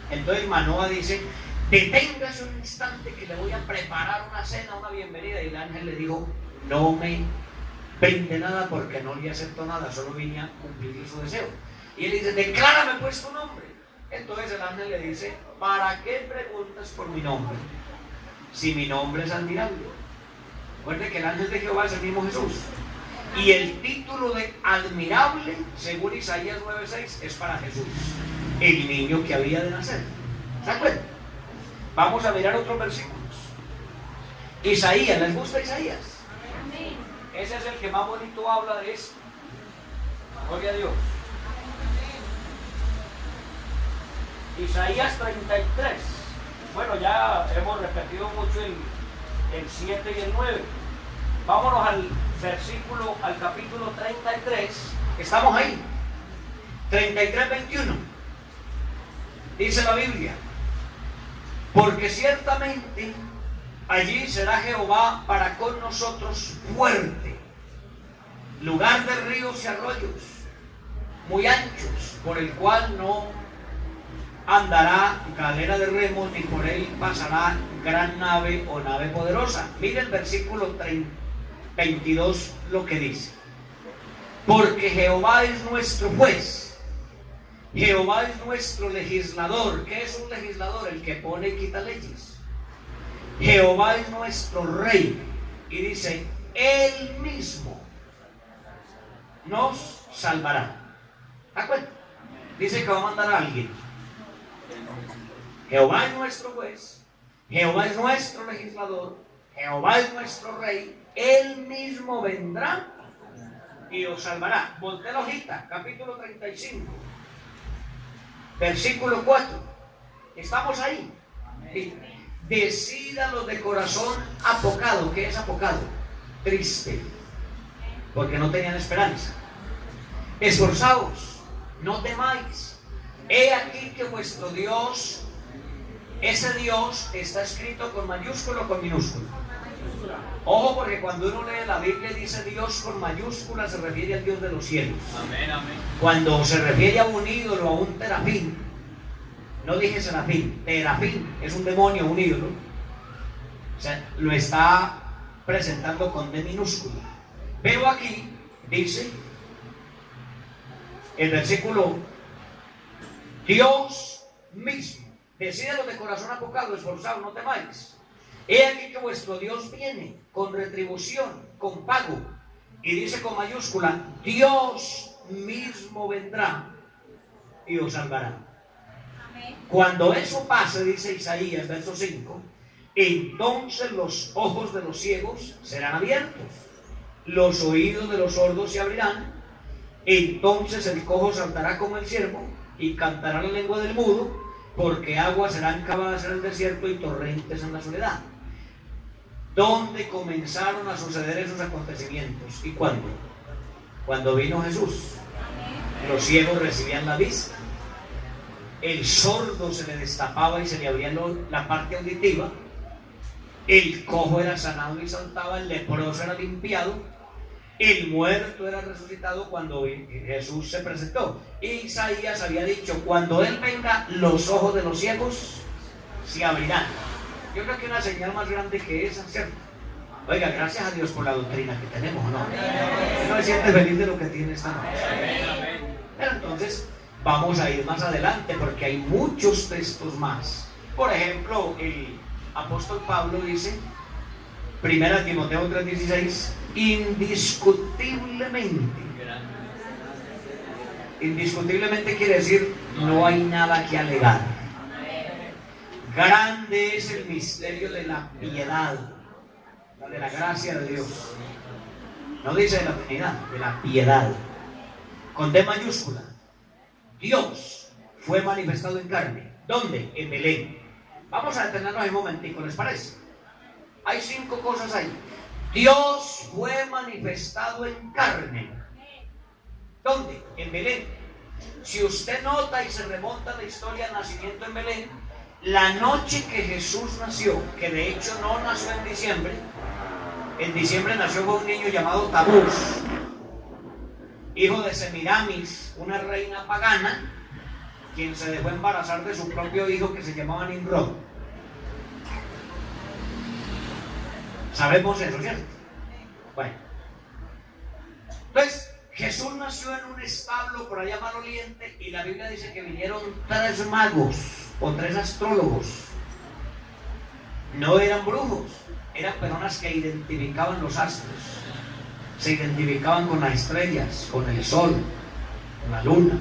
Entonces Manoa dice: deténgase un instante que le voy a preparar una cena, una bienvenida. Y el ángel le dijo: no me brinde nada porque no le acepto nada, solo vine a cumplir su deseo. Y él dice: declárame pues tu nombre. Entonces el ángel le dice: ¿para qué preguntas por mi nombre? Si mi nombre es admirable. Recuerde que el ángel de Jehová es el mismo Jesús. Y el título de admirable, según Isaías 9:6, es para Jesús, el niño que había de nacer. ¿Se acuerdan? Vamos a mirar otros versículos. Isaías, ¿les gusta Isaías? Ese es el que más bonito habla de esto. Gloria a Dios. Isaías 33. Bueno, ya hemos repetido mucho el 7 y el 9. Vámonos al capítulo 33. Estamos ahí. 33:21. Dice la Biblia: porque ciertamente allí será Jehová para con nosotros fuerte, lugar de ríos y arroyos muy anchos, por el cual no andará galera de remos, ni por él pasará gran nave o nave poderosa. Mire el versículo 22 lo que dice: porque Jehová es nuestro juez, Jehová es nuestro legislador. ¿Qué es un legislador? El que pone y quita leyes. Jehová es nuestro rey. Y dice: él mismo nos salvará. ¿De acuerdo? dice que va a mandar a alguien. Jehová es nuestro juez, Jehová es nuestro legislador, Jehová es nuestro rey, Él mismo vendrá y os salvará. Voltea la hojita, capítulo 35, versículo 4. Estamos ahí. Decídalos de corazón apocado. ¿Qué es apocado? Triste, porque no tenían esperanza. Esforzaos, no temáis. He aquí que vuestro Dios, ese Dios está escrito con mayúscula o con minúscula. Ojo, porque cuando uno lee la Biblia dice Dios con mayúscula, se refiere al Dios de los cielos. Amén, amén. Cuando se refiere a un ídolo, a un terafín, no dije serafín, terafín es un demonio, un ídolo. O sea, lo está presentando con D minúscula. Pero aquí dice el versículo: Dios mismo, decídelo de corazón apocado, esforzado, no temáis. He aquí que vuestro Dios viene con retribución, con pago. Y dice con mayúscula: Dios mismo vendrá y os salvará. Amén. Cuando eso pase, dice Isaías, verso 5, entonces los ojos de los ciegos serán abiertos, los oídos de los sordos se abrirán, entonces el cojo saltará como el ciervo y cantará la lengua del mudo, porque aguas serán cavadas en el desierto y torrentes en la soledad. ¿Dónde comenzaron a suceder esos acontecimientos? ¿Y cuándo? Cuando vino Jesús. Los ciegos recibían la vista, el sordo se le destapaba y se le abría la parte auditiva, el cojo era sanado y saltaba, el leproso era limpiado, el muerto era resucitado cuando Jesús se presentó. Isaías había dicho: cuando Él venga, los ojos de los ciegos se abrirán. Yo creo que una señal más grande que esa, ¿cierto? Oiga, gracias a Dios por la doctrina que tenemos, ¿no? Uno se siente feliz de lo que tiene esta noche. Pero entonces vamos a ir más adelante porque hay muchos textos más. Por ejemplo, el apóstol Pablo dice, 1 Timoteo 3:16, indiscutiblemente quiere decir no hay nada que alegar. Grande es el misterio de la piedad, de la gracia de Dios. No dice de la Trinidad, de la piedad, con D mayúscula. Dios fue manifestado en carne. ¿Dónde? En Belén. Vamos a detenernos un momentico, ¿les parece? Hay 5 cosas ahí. Dios fue manifestado en carne. ¿Dónde? En Belén. Si usted nota y se remonta a la historia del nacimiento en Belén, la noche que Jesús nació, que de hecho no nació en diciembre nació con un niño llamado Tabús, hijo de Semiramis, una reina pagana, quien se dejó embarazar de su propio hijo que se llamaba Nimrod. Sabemos eso, ¿cierto? Bueno, entonces Jesús nació en un establo por allá maloliente y la Biblia dice que vinieron 3 magos o 3 astrólogos. No eran brujos, eran personas que identificaban los astros, se identificaban con las estrellas, con el sol, con la luna.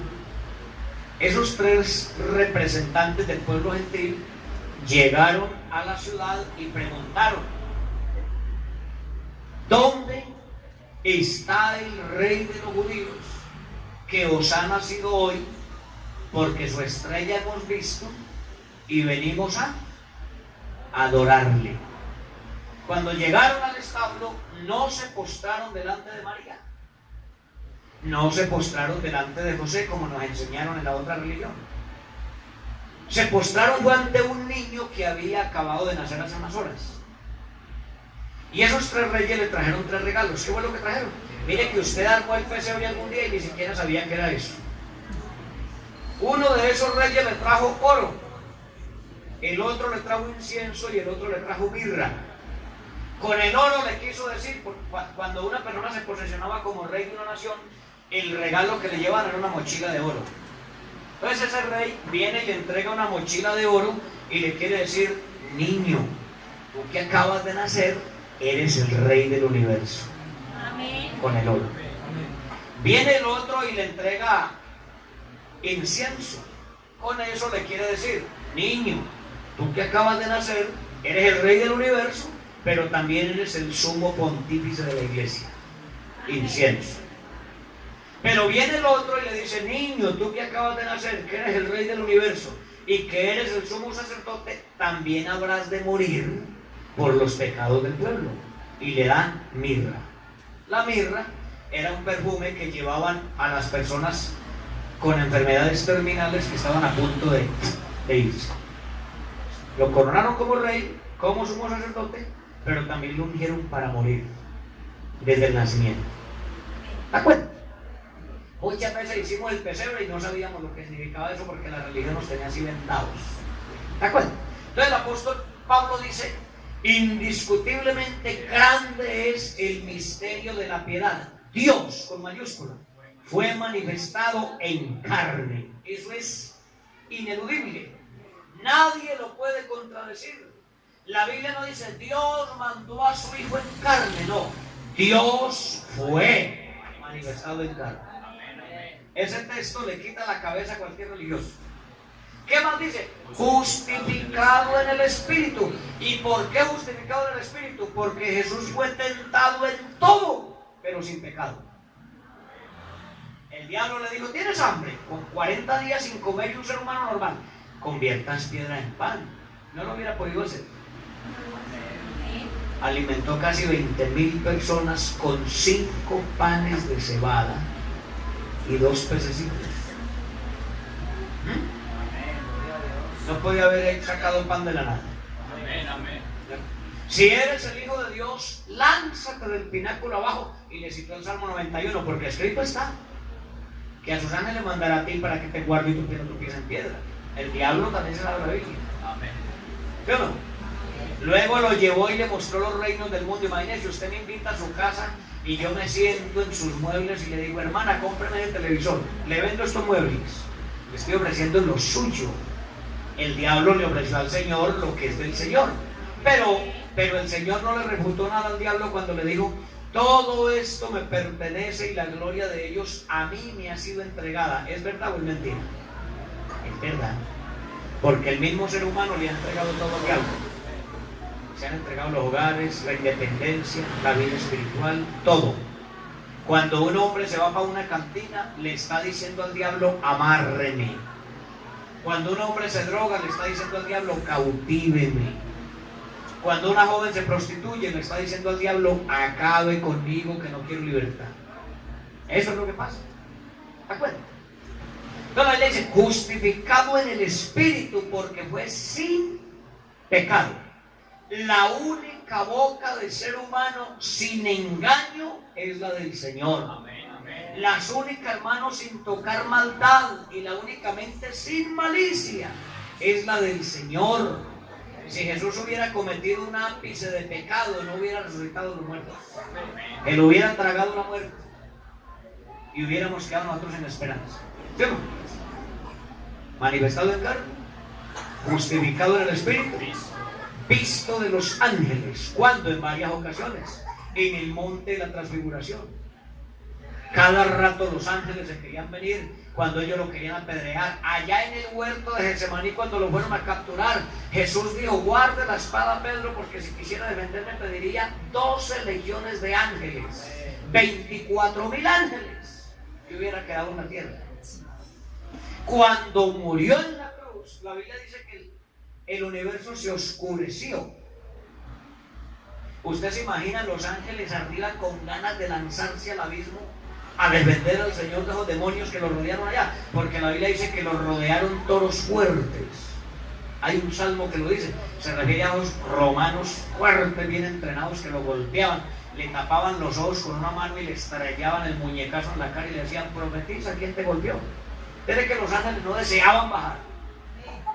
Esos 3 representantes del pueblo gentil llegaron a la ciudad y preguntaron: ¿dónde está el rey de los judíos que os ha nacido hoy? Porque su estrella hemos visto y venimos a adorarle. Cuando llegaron al establo, no se postraron delante de María, no se postraron delante de José como nos enseñaron en la otra religión. Se postraron ante un niño que había acabado de nacer hace unas horas. Y esos 3 reyes le trajeron 3 regalos. ¿Qué fue lo que trajeron? Mire que usted armó el pesebre algún día y ni siquiera sabía qué era eso. Uno de esos reyes le trajo oro, el otro le trajo incienso y el otro le trajo mirra. Con el oro le quiso decir, cuando una persona se posesionaba como rey de una nación, el regalo que le llevaban era una mochila de oro. Entonces ese rey viene y le entrega una mochila de oro y le quiere decir: niño, tú que acabas de nacer, eres el rey del universo. Amén. Con el oro. Viene el otro y le entrega incienso. Con eso le quiere decir, niño, tú que acabas de nacer, eres el rey del universo, pero también eres el sumo pontífice de la iglesia. Incienso. Pero viene el otro y le dice, niño, tú que acabas de nacer, que eres el rey del universo y que eres el sumo sacerdote, también habrás de morir por los pecados del pueblo. Y le dan mirra. La mirra era un perfume que llevaban a las personas con enfermedades terminales que estaban a punto de irse. Lo coronaron como rey, como sumo sacerdote, pero también lo ungieron para morir desde el nacimiento. ¿De acuerdo? Muchas veces hicimos el pesebre y no sabíamos lo que significaba eso porque la religión nos tenía así vendados. ¿De acuerdo? Entonces el apóstol Pablo dice, indiscutiblemente grande es el misterio de la piedad. Dios, con mayúscula, fue manifestado en carne. Eso es ineludible. Nadie lo puede contradecir. La Biblia no dice Dios mandó a su Hijo en carne, no. Dios fue manifestado en carne. Ese texto le quita la cabeza a cualquier religioso. ¿Qué más dice? Justificado en el Espíritu. ¿Y por qué justificado en el Espíritu? Porque Jesús fue tentado en todo, pero sin pecado. El diablo le dijo, ¿tienes hambre? Con 40 días sin comer y un ser humano normal, conviertas piedra en pan. No lo hubiera podido hacer. Alimentó casi 20,000 personas con 5 panes de cebada y 2 pececitos. No podía haber sacado pan de la nada. Si eres el Hijo de Dios, lánzate del pináculo abajo. Y le citó el Salmo 91, porque escrito está que a sus ángeles mandará a ti para que te guarde y tu pie no tropiece en piedra. El diablo también se la Biblia. ¿Sí o no? Luego lo llevó y le mostró los reinos del mundo. Imagínese, usted me invita a su casa y yo me siento en sus muebles y le digo, hermana, cómpreme el televisor, le vendo estos muebles, le estoy ofreciendo lo suyo. El diablo le ofreció al Señor lo que es del Señor, pero el Señor no le refutó nada al diablo cuando le dijo, todo esto me pertenece y la gloria de ellos a mí me ha sido entregada. ¿Es verdad o es mentira? Es verdad, porque el mismo ser humano le ha entregado todo al diablo. Se han entregado los hogares, la independencia, la vida espiritual, todo. Cuando un hombre se va para una cantina, le está diciendo al diablo, amárreme. Cuando un hombre se droga, le está diciendo al diablo, cautíveme. Cuando una joven se prostituye, le está diciendo al diablo, acabe conmigo que no quiero libertad. Eso es lo que pasa. ¿De acuerdo? Entonces le dice, justificado en el Espíritu, porque fue sin pecado. La única boca del ser humano sin engaño es la del Señor. Amén, amén. Las únicas hermanos sin tocar maldad y la única mente sin malicia es la del Señor. Si Jesús hubiera cometido un ápice de pecado, no hubiera resucitado los muertos. Él hubiera tragado la muerte y hubiéramos quedado nosotros en esperanza. ¿Sí o no? Manifestado en carne, justificado en el Espíritu, visto de los ángeles. ¿Cuándo? En varias ocasiones. En el monte de la transfiguración. Cada rato los ángeles se querían venir cuando ellos lo querían apedrear. Allá en el huerto de Getsemaní, cuando lo fueron a capturar, Jesús dijo, guarde la espada, Pedro, porque si quisiera defenderme pediría 12 legiones de ángeles, 24,000 ángeles que hubiera quedado en la tierra. Cuando murió en la cruz, la Biblia dice que el universo se oscureció. ¿Usted se imagina los ángeles arriba con ganas de lanzarse al abismo a defender al Señor de los demonios que lo rodearon allá? Porque la Biblia dice que los rodearon toros fuertes. Hay un salmo que lo dice, se refiere a los romanos fuertes, bien entrenados, que lo golpeaban, le tapaban los ojos con una mano y le estrellaban el muñecazo en la cara y le decían, profetiza, ¿quién te golpeó? Desde que los ángeles no deseaban bajar,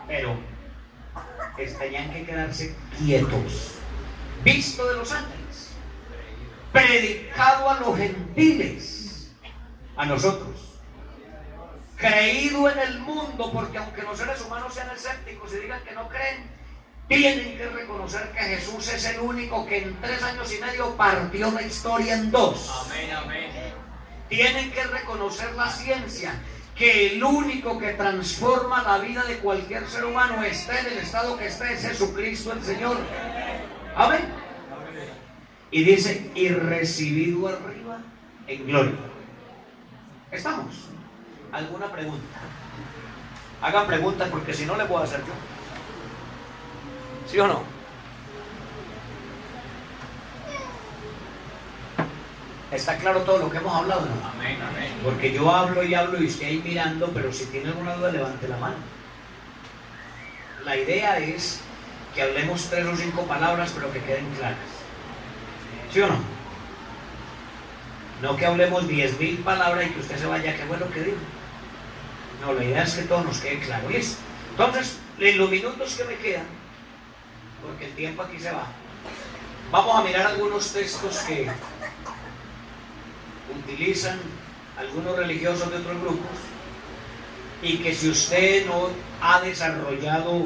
pero tenían que quedarse quietos. Visto de los ángeles, predicado a los gentiles, a nosotros, creído en el mundo, porque aunque los seres humanos sean escépticos y digan que no creen, tienen que reconocer que Jesús es el único que en 3 años y medio partió la historia en 2. Amén, amén. Tienen que reconocer la ciencia. que el único que transforma la vida de cualquier ser humano, esté en el estado que esté, es Jesucristo el Señor. Amén. Y dice, y recibido arriba en gloria. ¿Estamos? ¿Alguna pregunta? Hagan preguntas porque si no le puedo hacer yo. ¿Sí o no? ¿Está claro todo lo que hemos hablado? ¿No? Amén, amén. Porque yo hablo y hablo y usted ahí mirando, pero si tiene alguna duda, levante la mano. La idea es que hablemos 3 o 5 palabras, pero que queden claras. ¿Sí o no? No que hablemos 10.000 palabras y que usted se vaya, qué bueno que digo. No, la idea es que todo nos quede claro. ¿Listo? Entonces, en los minutos que me quedan, porque el tiempo aquí se va, vamos a mirar algunos textos que utilizan algunos religiosos de otros grupos y que si usted no ha desarrollado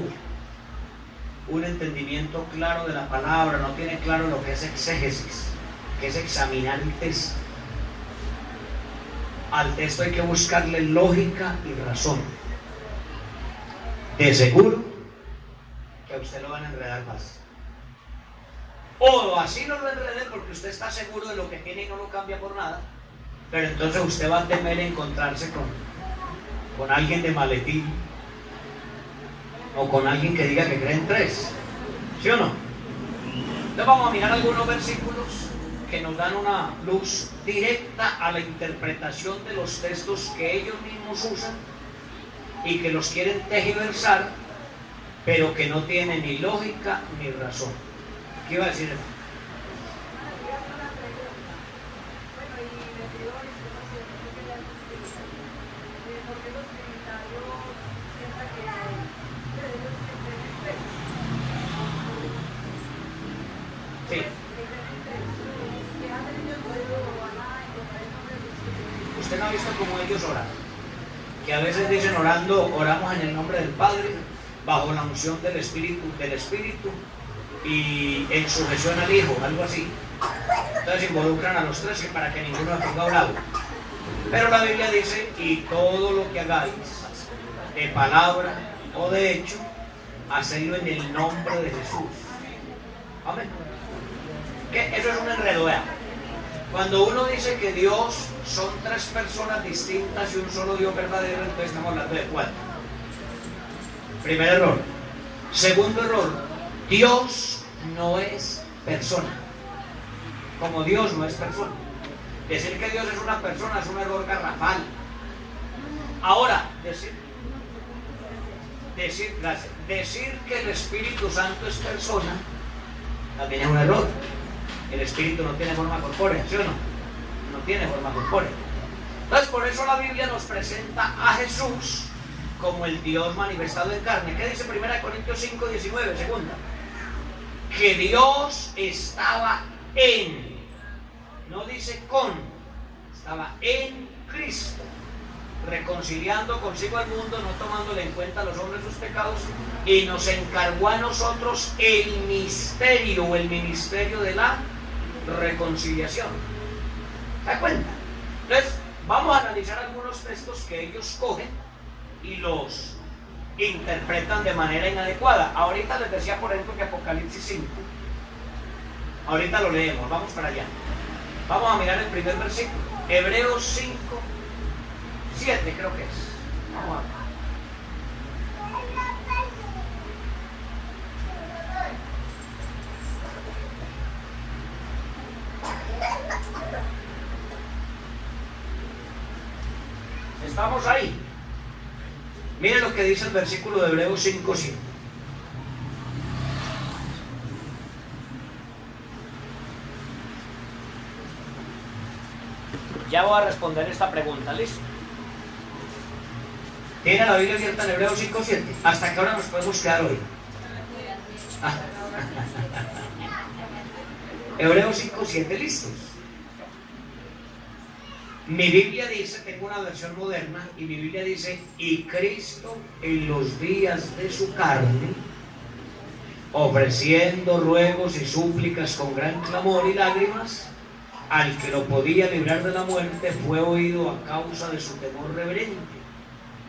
un entendimiento claro de la palabra, no tiene claro lo que es exégesis, que es examinar el texto, al texto hay que buscarle lógica y razón. De seguro que a usted lo van a enredar más. O así no lo enreden porque usted está seguro de lo que tiene y no lo cambia por nada. Pero entonces usted va a temer encontrarse con alguien de maletín o con alguien que diga que cree en 3. ¿Sí o no? Entonces vamos a mirar algunos versículos que nos dan una luz directa a la interpretación de los textos que ellos mismos usan y que los quieren tergiversar, pero que no tienen ni lógica ni razón. ¿Qué iba a decir? Sí. Usted no ha visto cómo ellos oran, que a veces dicen orando, oramos en el nombre del Padre, bajo la unción del Espíritu, y en sujeción al Hijo, algo así. Entonces involucran a los 3 para que ninguno se ponga bravo. Pero la Biblia dice, y todo lo que hagáis, de palabra o de hecho, hacedlo en el nombre de Jesús. Amén. ¿Qué? Eso es un enredo, vean. Cuando uno dice que Dios son 3 personas distintas y un solo Dios verdadero, entonces estamos hablando de 4. Primer error. Segundo error, Dios no es persona. Como Dios no es persona. Decir que Dios es una persona es un error garrafal. Ahora, decir que el Espíritu Santo es persona también es un error. El Espíritu no tiene forma corpórea, ¿sí o no? No tiene forma corpórea. Entonces, por eso la Biblia nos presenta a Jesús como el Dios manifestado en carne. ¿Qué dice 1 Corintios 5, 19, segunda? Que Dios estaba en, no dice con, estaba en Cristo, reconciliando consigo al mundo, no tomándole en cuenta a los hombres sus pecados, y nos encargó a nosotros el misterio o el ministerio de la reconciliación. ¿Se da cuenta? Entonces, vamos a analizar algunos textos que ellos cogen y los interpretan de manera inadecuada. Ahorita les decía, por ejemplo, que Apocalipsis 5, ahorita lo leemos, vamos para allá. Vamos a mirar el primer versículo, Hebreos 5, 7 creo que es. Vamos a ver. Estamos ahí. Miren lo que dice el versículo de Hebreos 5, 7. Ya voy a responder esta pregunta, ¿listo? ¿Tiene la Biblia abierta en Hebreos 5, 7? ¿Hasta qué hora nos podemos quedar hoy? Hebreos 5, 7, listos. Mi Biblia dice, tengo una versión moderna, y mi Biblia dice, y Cristo en los días de su carne, ofreciendo ruegos y súplicas con gran clamor y lágrimas, al que lo podía librar de la muerte, fue oído a causa de su temor reverente.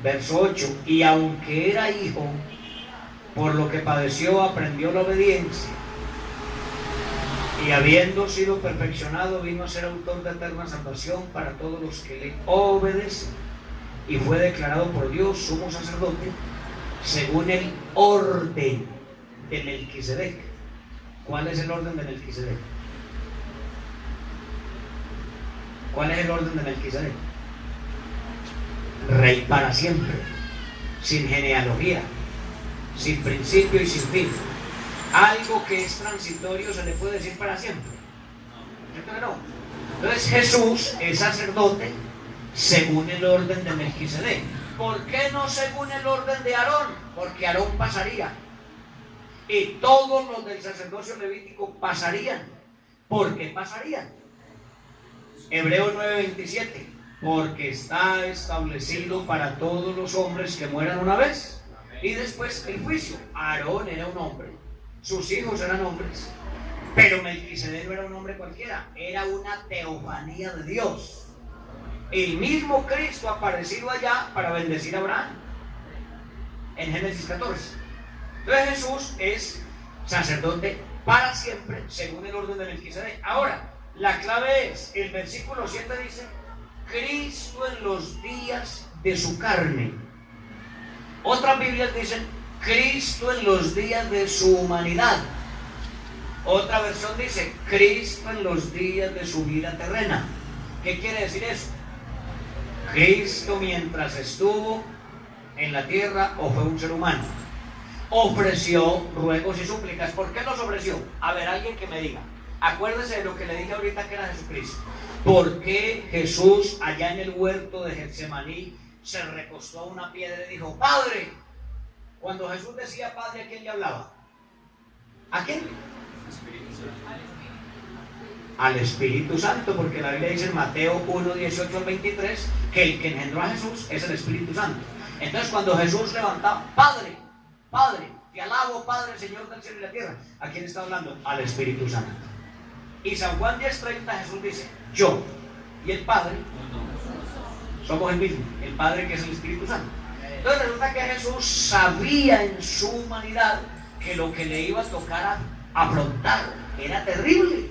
Verso 8, y aunque era hijo, por lo que padeció aprendió la obediencia, y habiendo sido perfeccionado vino a ser autor de eterna salvación para todos los que le obedecen, y fue declarado por Dios sumo sacerdote según el orden de Melquisedec. ¿Cuál es el orden de Melquisedec? ¿Cuál es el orden de Melquisedec? Rey para siempre, sin genealogía, sin principio y sin fin. Algo que es transitorio se le puede decir para siempre. ¿Cierto que no? Entonces Jesús es sacerdote según el orden de Melquisedec. ¿Por qué no según el orden de Aarón? Porque Aarón pasaría y todos los del sacerdocio levítico pasarían. ¿Por qué pasarían? Hebreos 9:27, porque está establecido para todos los hombres que mueran una vez y después el juicio. Aarón era un hombre, sus hijos eran hombres, pero Melquisedec no era un hombre cualquiera, era una teofanía de Dios. El mismo Cristo ha aparecido allá para bendecir a Abraham en Génesis 14. Entonces Jesús es sacerdote para siempre según el orden de Melquisedec. Ahora, la clave es, el versículo 7 dice, Cristo en los días de su carne. Otras Biblias dicen, Cristo en los días de su humanidad. Otra versión dice, Cristo en los días de su vida terrena. ¿Qué quiere decir eso? Cristo mientras estuvo en la tierra o fue un ser humano, ofreció ruegos y súplicas. ¿Por qué los ofreció? A ver, alguien que me diga. Acuérdese de lo que le dije ahorita que era Jesucristo. ¿Por qué Jesús allá en el huerto de Getsemaní se recostó a una piedra y dijo, Padre? Cuando Jesús decía Padre, ¿a quién le hablaba? ¿A quién? Al Espíritu Santo, porque la Biblia dice en Mateo 1:18 al 23 que el que engendró a Jesús es el Espíritu Santo. Entonces cuando Jesús levantaba, Padre, Padre, te alabo, Padre, Señor del cielo y la tierra, ¿a quién está hablando? Al Espíritu Santo. Y San Juan 10:30 Jesús dice, yo y el Padre somos el mismo, el Padre que es el Espíritu Santo. Entonces resulta que Jesús sabía en su humanidad que lo que le iba a tocar a afrontar era terrible,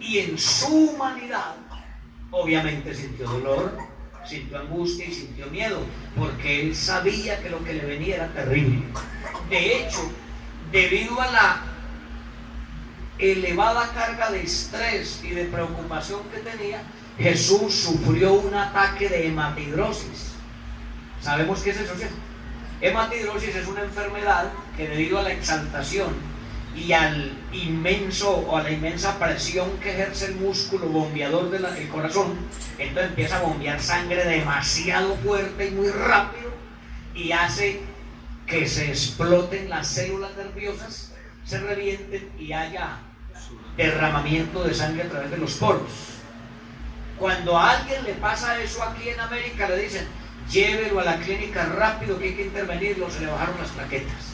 y en su humanidad obviamente sintió dolor, sintió angustia y sintió miedo, porque él sabía que lo que le venía era terrible. De hecho, debido a la elevada carga de estrés y de preocupación que tenía, Jesús sufrió un ataque de hematidrosis. ¿Sabemos qué es eso, cierto? Hematidrosis es una enfermedad que debido a la exaltación y al inmenso o a la inmensa presión que ejerce el músculo bombeador del corazón, entonces empieza a bombear sangre demasiado fuerte y muy rápido y hace que se exploten las células nerviosas, se revienten y haya derramamiento de sangre a través de los poros. Cuando a alguien le pasa eso aquí en América, le dicen, llévelo a la clínica rápido que hay que intervenirlo, se le bajaron las plaquetas.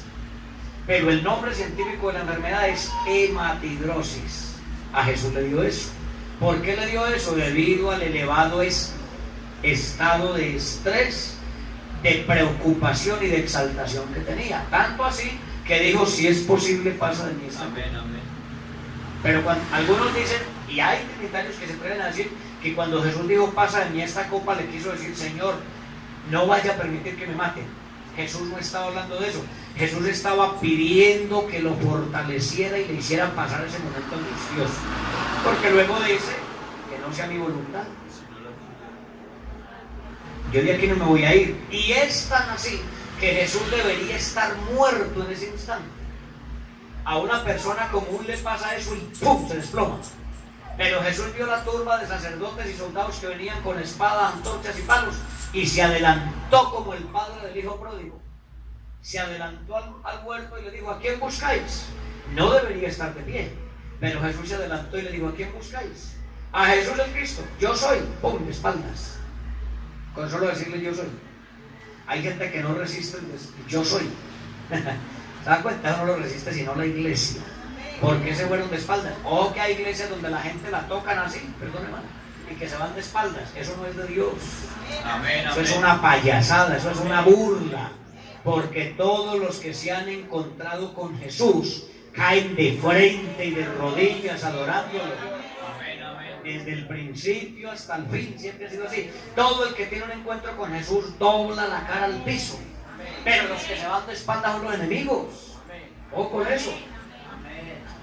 Pero el nombre científico de la enfermedad es hematidrosis. A Jesús le dio eso. ¿Por qué le dio eso? Debido al elevado estado de estrés, de preocupación y de exaltación que tenía. Tanto así que dijo, si es posible, pasa de mí esta copa. Amén, amén. Pero cuando algunos dicen, y hay trinitarios que se atreven a decir, que cuando Jesús dijo, pasa de mí esta copa, le quiso decir, Señor, no vaya a permitir que me maten. Jesús no estaba hablando de eso. Jesús estaba pidiendo que lo fortaleciera y le hiciera pasar ese momento angustioso. Porque luego dice, que no sea mi voluntad. Yo de aquí no me voy a ir. Y es tan así que Jesús debería estar muerto en ese instante. A una persona común le pasa eso y ¡pum!, se desploma. Pero Jesús vio la turba de sacerdotes y soldados que venían con espada, antorchas y palos, y se adelantó como el padre del hijo pródigo. Se adelantó al huerto y le dijo, ¿a quién buscáis? No debería estar de pie, pero Jesús se adelantó y le dijo, ¿a quién buscáis? A Jesús el Cristo. Yo soy. ¡Pum!, de espaldas. Con solo decirle yo soy. Hay gente que no resiste el yo soy. ¿Se dan cuenta? No lo resiste sino la iglesia. ¿Por qué se fueron de espaldas? O que hay iglesias donde la gente la tocan así, perdón hermano, y que se van de espaldas. Eso no es de Dios. Amén, Eso es amén. una payasada, eso es una burla. Porque todos los que se han encontrado con Jesús caen de frente y de rodillas adorándolo. Amén, amén. Desde el principio hasta el fin, siempre ha sido así. Todo el que tiene un encuentro con Jesús dobla la cara al piso. Pero los que se van de espaldas son los enemigos. O con eso.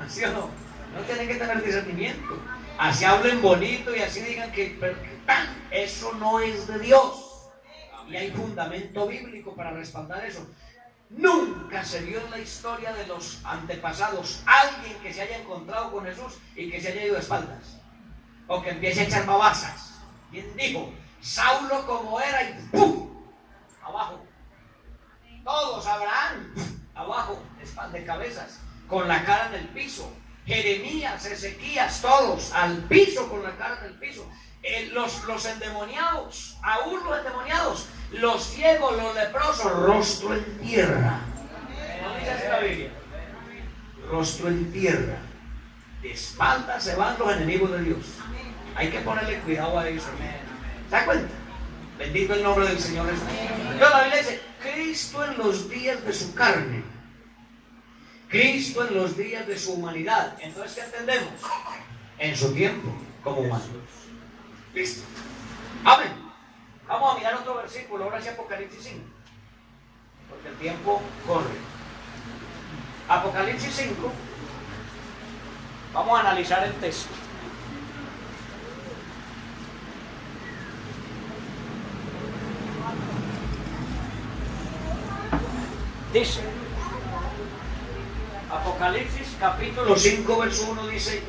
¿Sí o no? No tienen que tener discernimiento. Así hablen bonito y así digan que eso no es de Dios. Y hay fundamento bíblico para respaldar eso. Nunca se vio en la historia de los antepasados alguien que se haya encontrado con Jesús y que se haya ido de espaldas. O que empiece a echar babasas. ¿Quién dijo? Saulo como era y ¡pum! Abajo. Todos, Abraham, abajo, de cabezas, con la cara en el piso. Jeremías, Ezequías, todos al piso, con la cara en el piso. Los endemoniados, aún los endemoniados, los ciegos, los leprosos, rostro en tierra. ¿No dice así la Biblia? Rostro en tierra. De espaldas se van los enemigos de Dios. Hay que ponerle cuidado a eso. ¿Se da cuenta? Bendito el nombre del Señor Jesús. Entonces la Biblia dice, Cristo en los días de su carne, Cristo en los días de su humanidad. Entonces, ¿qué entendemos? En su tiempo, como humano. Listo. Amén. Vamos a mirar otro versículo, ahora sí Apocalipsis 5. Porque el tiempo corre. Apocalipsis 5. Vamos a analizar el texto. Dice, Apocalipsis capítulo 5 verso 1 dice,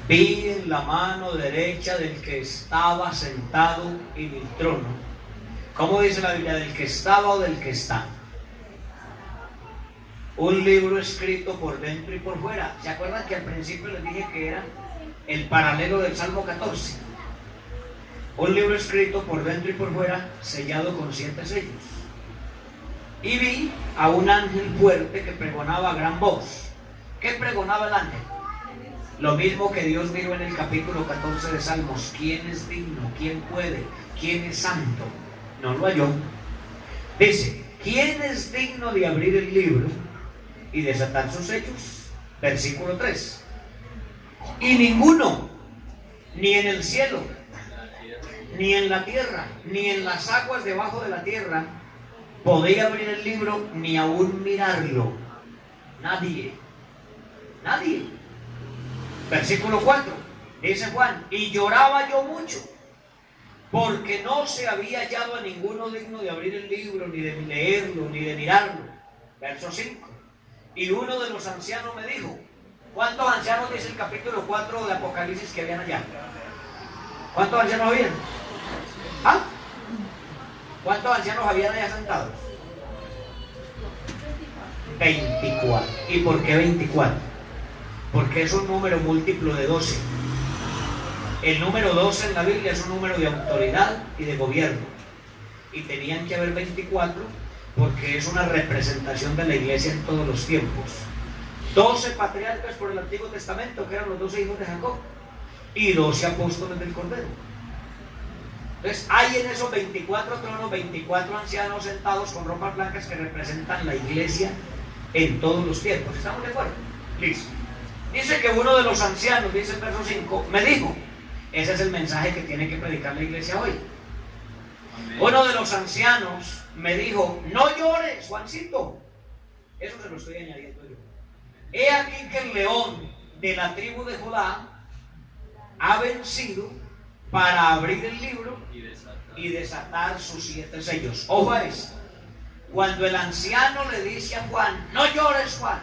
vi en la mano derecha del que estaba sentado en el trono. ¿Cómo dice la Biblia? ¿Del que estaba o del que está? Un libro escrito por dentro y por fuera. ¿Se acuerdan que al principio les dije que era el paralelo del Salmo 14? Un libro escrito por dentro y por fuera, sellado con 7 sellos. Y vi a un ángel fuerte que pregonaba a gran voz. ¿Qué pregonaba el ángel? Lo mismo que Dios miró en el capítulo 14 de Salmos. ¿Quién es digno? ¿Quién puede? ¿Quién es santo? No lo halló. Dice, ¿quién es digno de abrir el libro y desatar sus sellos? Versículo 3. Y ninguno, ni en el cielo, ni en la tierra, ni en las aguas debajo de la tierra, podía abrir el libro ni aún mirarlo. Nadie. Nadie. Versículo 4. Dice Juan, y lloraba yo mucho, porque no se había hallado a ninguno digno de abrir el libro, ni de leerlo, ni de mirarlo. Verso 5. Y uno de los ancianos me dijo, ¿cuántos ancianos dice el capítulo 4 de Apocalipsis que habían allá? ¿Cuántos ancianos habían? ¿Ah? ¿Cuántos ancianos habían allá sentados? 24. ¿Y por qué 24? Porque es un número múltiplo de 12. El número 12 en la Biblia es un número de autoridad y de gobierno. Y tenían que haber 24 porque es una representación de la iglesia en todos los tiempos. 12 patriarcas por el Antiguo Testamento, que eran los 12 hijos de Jacob, y 12 apóstoles del Cordero. Entonces hay en esos 24 tronos 24 ancianos sentados con ropas blancas que representan la iglesia en todos los tiempos. ¿Estamos de acuerdo? Listo. Dice que uno de los ancianos, dice el verso 5, me dijo, ese es el mensaje que tiene que predicar la iglesia hoy. Amén. Uno de los ancianos me dijo, no llores, Juancito. Eso se lo estoy añadiendo yo. He aquí que el león de la tribu de Judá ha vencido para abrir el libro y desatar sus 7 sellos. Ojo a esto. Cuando el anciano le dice a Juan, no llores, Juan,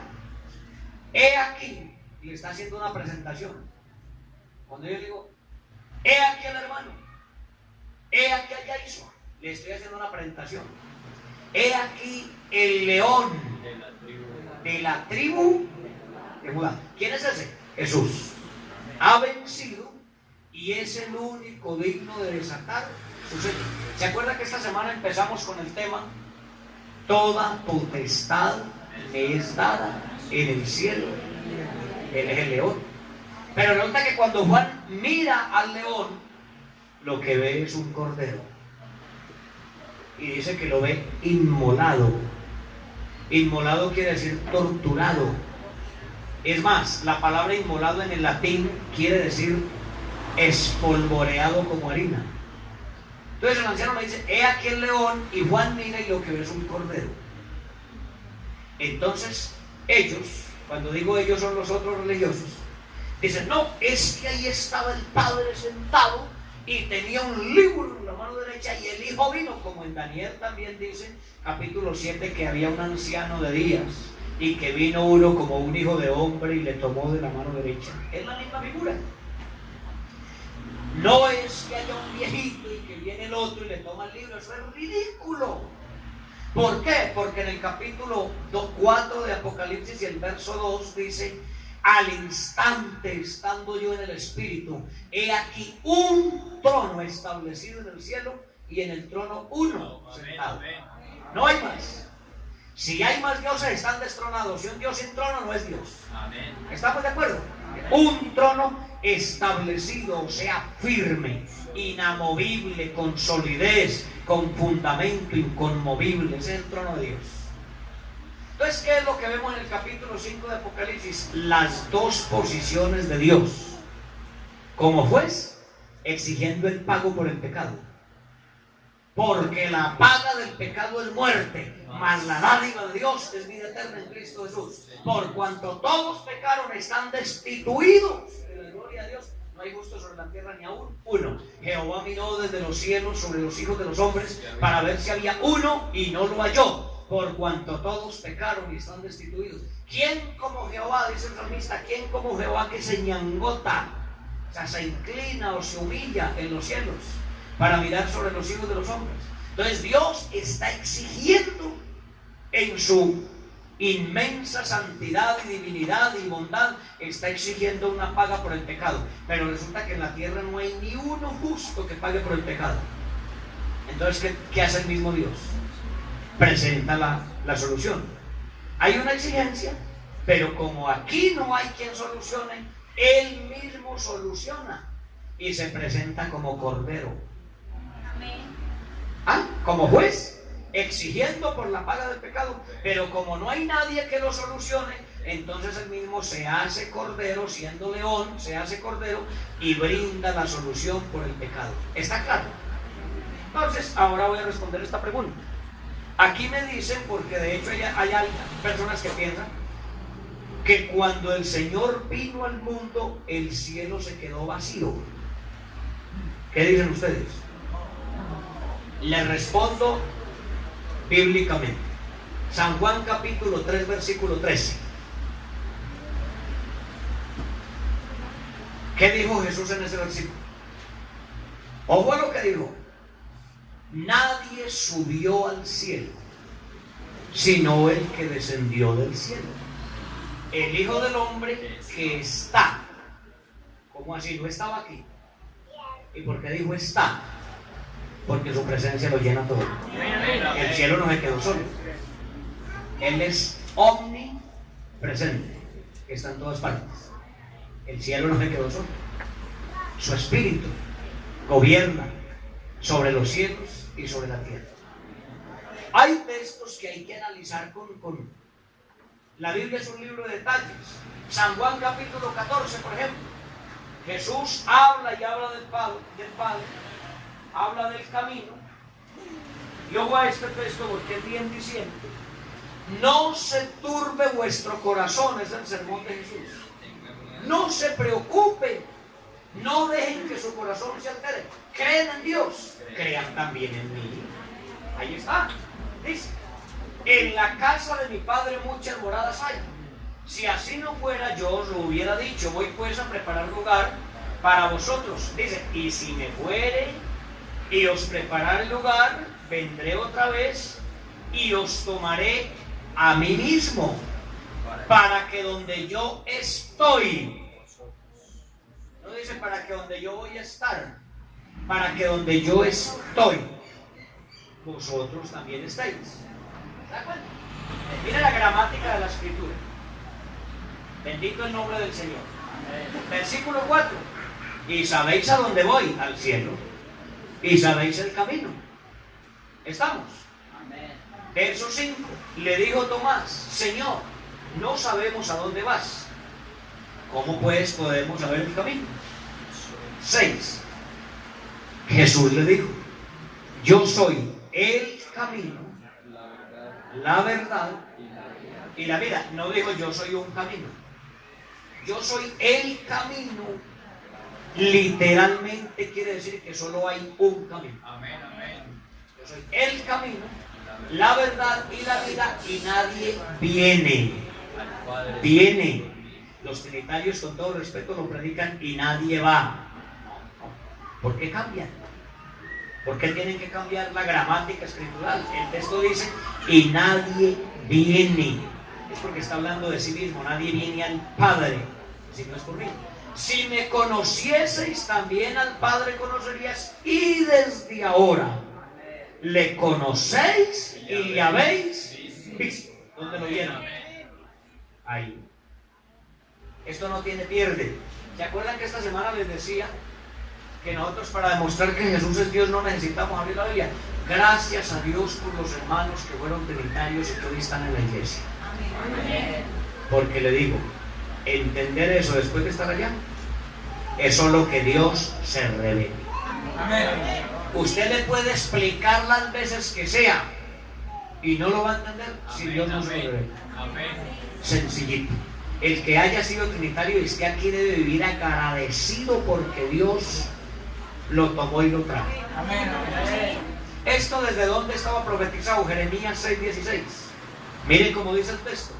he aquí, y le está haciendo una presentación. Cuando yo digo, he aquí al hermano, he aquí a Jason, le estoy haciendo una presentación. He aquí el león de la tribu de Judá. ¿Quién es ese? Jesús. Ha vencido y es el único digno de desatar su sello. ¿Se acuerda que esta semana empezamos con el tema? Toda potestad me es dada en el cielo. Él es el león. Pero resulta que cuando Juan mira al león, lo que ve es un cordero. Y dice que lo ve inmolado. Inmolado quiere decir torturado. Es más, la palabra inmolado en el latín quiere decir espolvoreado como harina. Entonces el anciano me dice, he aquí el león, y Juan mira y lo que ve es un cordero. Entonces ellos, cuando digo ellos son los otros religiosos, dicen, no, es que ahí estaba el Padre sentado y tenía un libro en la mano derecha y el Hijo vino, como en Daniel también dice, capítulo 7, que había un anciano de días y que vino uno como un hijo de hombre y le tomó de la mano derecha. Es la misma figura. No es que haya un viejito y que viene el otro y le toma el libro, eso es ridículo. ¿Por qué? Porque en el capítulo 4 de Apocalipsis y el verso 2 dice, al instante estando yo en el Espíritu, he aquí un trono establecido en el cielo y en el trono uno sentado. No hay más. Si hay más dioses están destronados. Si un Dios sin trono no es Dios. ¿Estamos de acuerdo? Un trono establecido, o sea, firme, inamovible, con solidez, con fundamento inconmovible. Ese es el trono de Dios. Entonces, ¿qué es lo que vemos en el capítulo 5 de Apocalipsis? Las dos posiciones de Dios como juez, exigiendo el pago por el pecado. Porque la paga del pecado es muerte, mas la dádiva de Dios es vida eterna en Cristo Jesús. Por cuanto todos pecaron, están destituidos de la gloria de Dios. No hay justo sobre la tierra ni aún uno. Jehová miró desde los cielos sobre los hijos de los hombres para ver si había uno y no lo halló. Por cuanto todos pecaron y están destituidos. ¿Quién como Jehová? Dice el salmista, ¿quién como Jehová que se ñangota? O sea, se inclina o se humilla en los cielos para mirar sobre los hijos de los hombres. Entonces Dios está exigiendo en su inmensa santidad y divinidad y bondad, está exigiendo una paga por el pecado. Pero resulta que en la tierra no hay ni uno justo que pague por el pecado. Entonces, ¿qué hace el mismo Dios? Presenta la solución. Hay una exigencia, pero como aquí no hay quien solucione, Él mismo soluciona y se presenta como cordero. Como juez, exigiendo por la paga del pecado, pero como no hay nadie que lo solucione, entonces Él mismo se hace cordero, siendo león, se hace cordero y brinda la solución por el pecado. ¿Está claro? Entonces, ahora voy a responder esta pregunta. Aquí me dicen, porque de hecho hay personas que piensan que cuando el Señor vino al mundo, el cielo se quedó vacío. ¿Qué dicen ustedes? Les respondo bíblicamente. San Juan capítulo 3, versículo 13. ¿Qué dijo Jesús en ese versículo? Ojo a lo que dijo. Nadie subió al cielo, sino el que descendió del cielo. El Hijo del Hombre que está. ¿Cómo así? No estaba aquí. ¿Y por qué dijo está? Porque su presencia lo llena todo. El cielo no se quedó solo. Él es omnipresente, que está en todas partes. El cielo no se quedó solo. Su espíritu gobierna sobre los cielos y sobre la tierra. Hay textos que hay que analizar con. La Biblia es un libro de detalles. San Juan capítulo 14, por ejemplo. Jesús habla y habla del Padre, habla del camino. Y ojo a este texto porque es bien diciente. No se turbe vuestro corazón, es el sermón de Jesús. No se preocupen, no dejen que su corazón se altere. Creen en Dios, crean también en mí. Ahí está, dice: en la casa de mi Padre muchas moradas hay. Si así no fuera, yo os lo hubiera dicho. Voy pues a preparar lugar para vosotros. Dice: y si me fuere y os prepararé lugar, vendré otra vez y os tomaré a mí mismo, para que donde yo estoy, no dice para que donde yo voy a estar, para que donde yo estoy, vosotros también estéis. ¿Se da cuenta? Mira la gramática de la escritura. Bendito el nombre del Señor. Versículo 4. Y sabéis a dónde voy, al cielo. y sabéis el camino. ¿Estamos? Verso 5. Le dijo Tomás: Señor, no sabemos a dónde vas. ¿Cómo pues podemos saber el camino? 6. Jesús le dijo: yo soy el camino, la verdad y la vida. No dijo yo soy un camino. Yo soy el camino. Literalmente quiere decir que solo hay un camino. Amén, amén. Yo soy el camino, la verdad y la vida, y nadie viene. Los trinitarios, con todo respeto, lo predican y nadie va. ¿Por qué cambian? ¿Por qué tienen que cambiar la gramática escritural? El texto dice: y nadie viene. Es porque está hablando de sí mismo. Nadie viene al Padre si no es por mí. Si me conocieseis, también al Padre conocerías, y desde ahora le conocéis y le habéis visto. ¿Dónde lo vieron? Ahí. Esto no tiene pierde. ¿Se acuerdan que esta semana les decía que nosotros, para demostrar que Jesús es Dios, no necesitamos abrir la Biblia? Gracias a Dios por los hermanos que fueron trinitarios y que hoy están en la iglesia. Porque le digo, entender eso después de estar allá es solo que Dios se revele. Usted le puede explicar las veces que sea y no lo va a entender si Dios no se lo revela. Sencillito. El que haya sido trinitario y esté aquí debe vivir agradecido porque Dios lo tomó y lo trajo. Esto, ¿desde dónde estaba profetizado? Jeremías 6:16. Miren cómo dice el texto.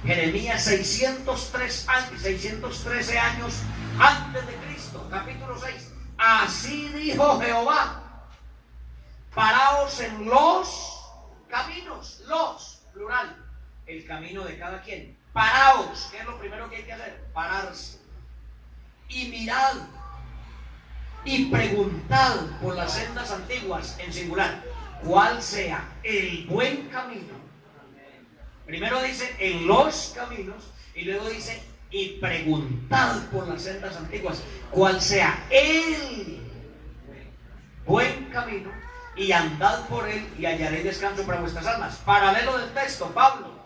Jeremías 613 años antes de Cristo, capítulo 6. Así dijo Jehová: paraos en los caminos, los, plural, el camino de cada quien. Paraos, ¿qué es lo primero que hay que hacer? Pararse. Y mirad y preguntad por las sendas antiguas, en singular, cuál sea el buen camino. Primero dice en los caminos y luego dice y preguntad por las sendas antiguas, cuál sea el buen camino, y andad por él y hallaréis descanso para vuestras almas. Paralelo del texto, Pablo,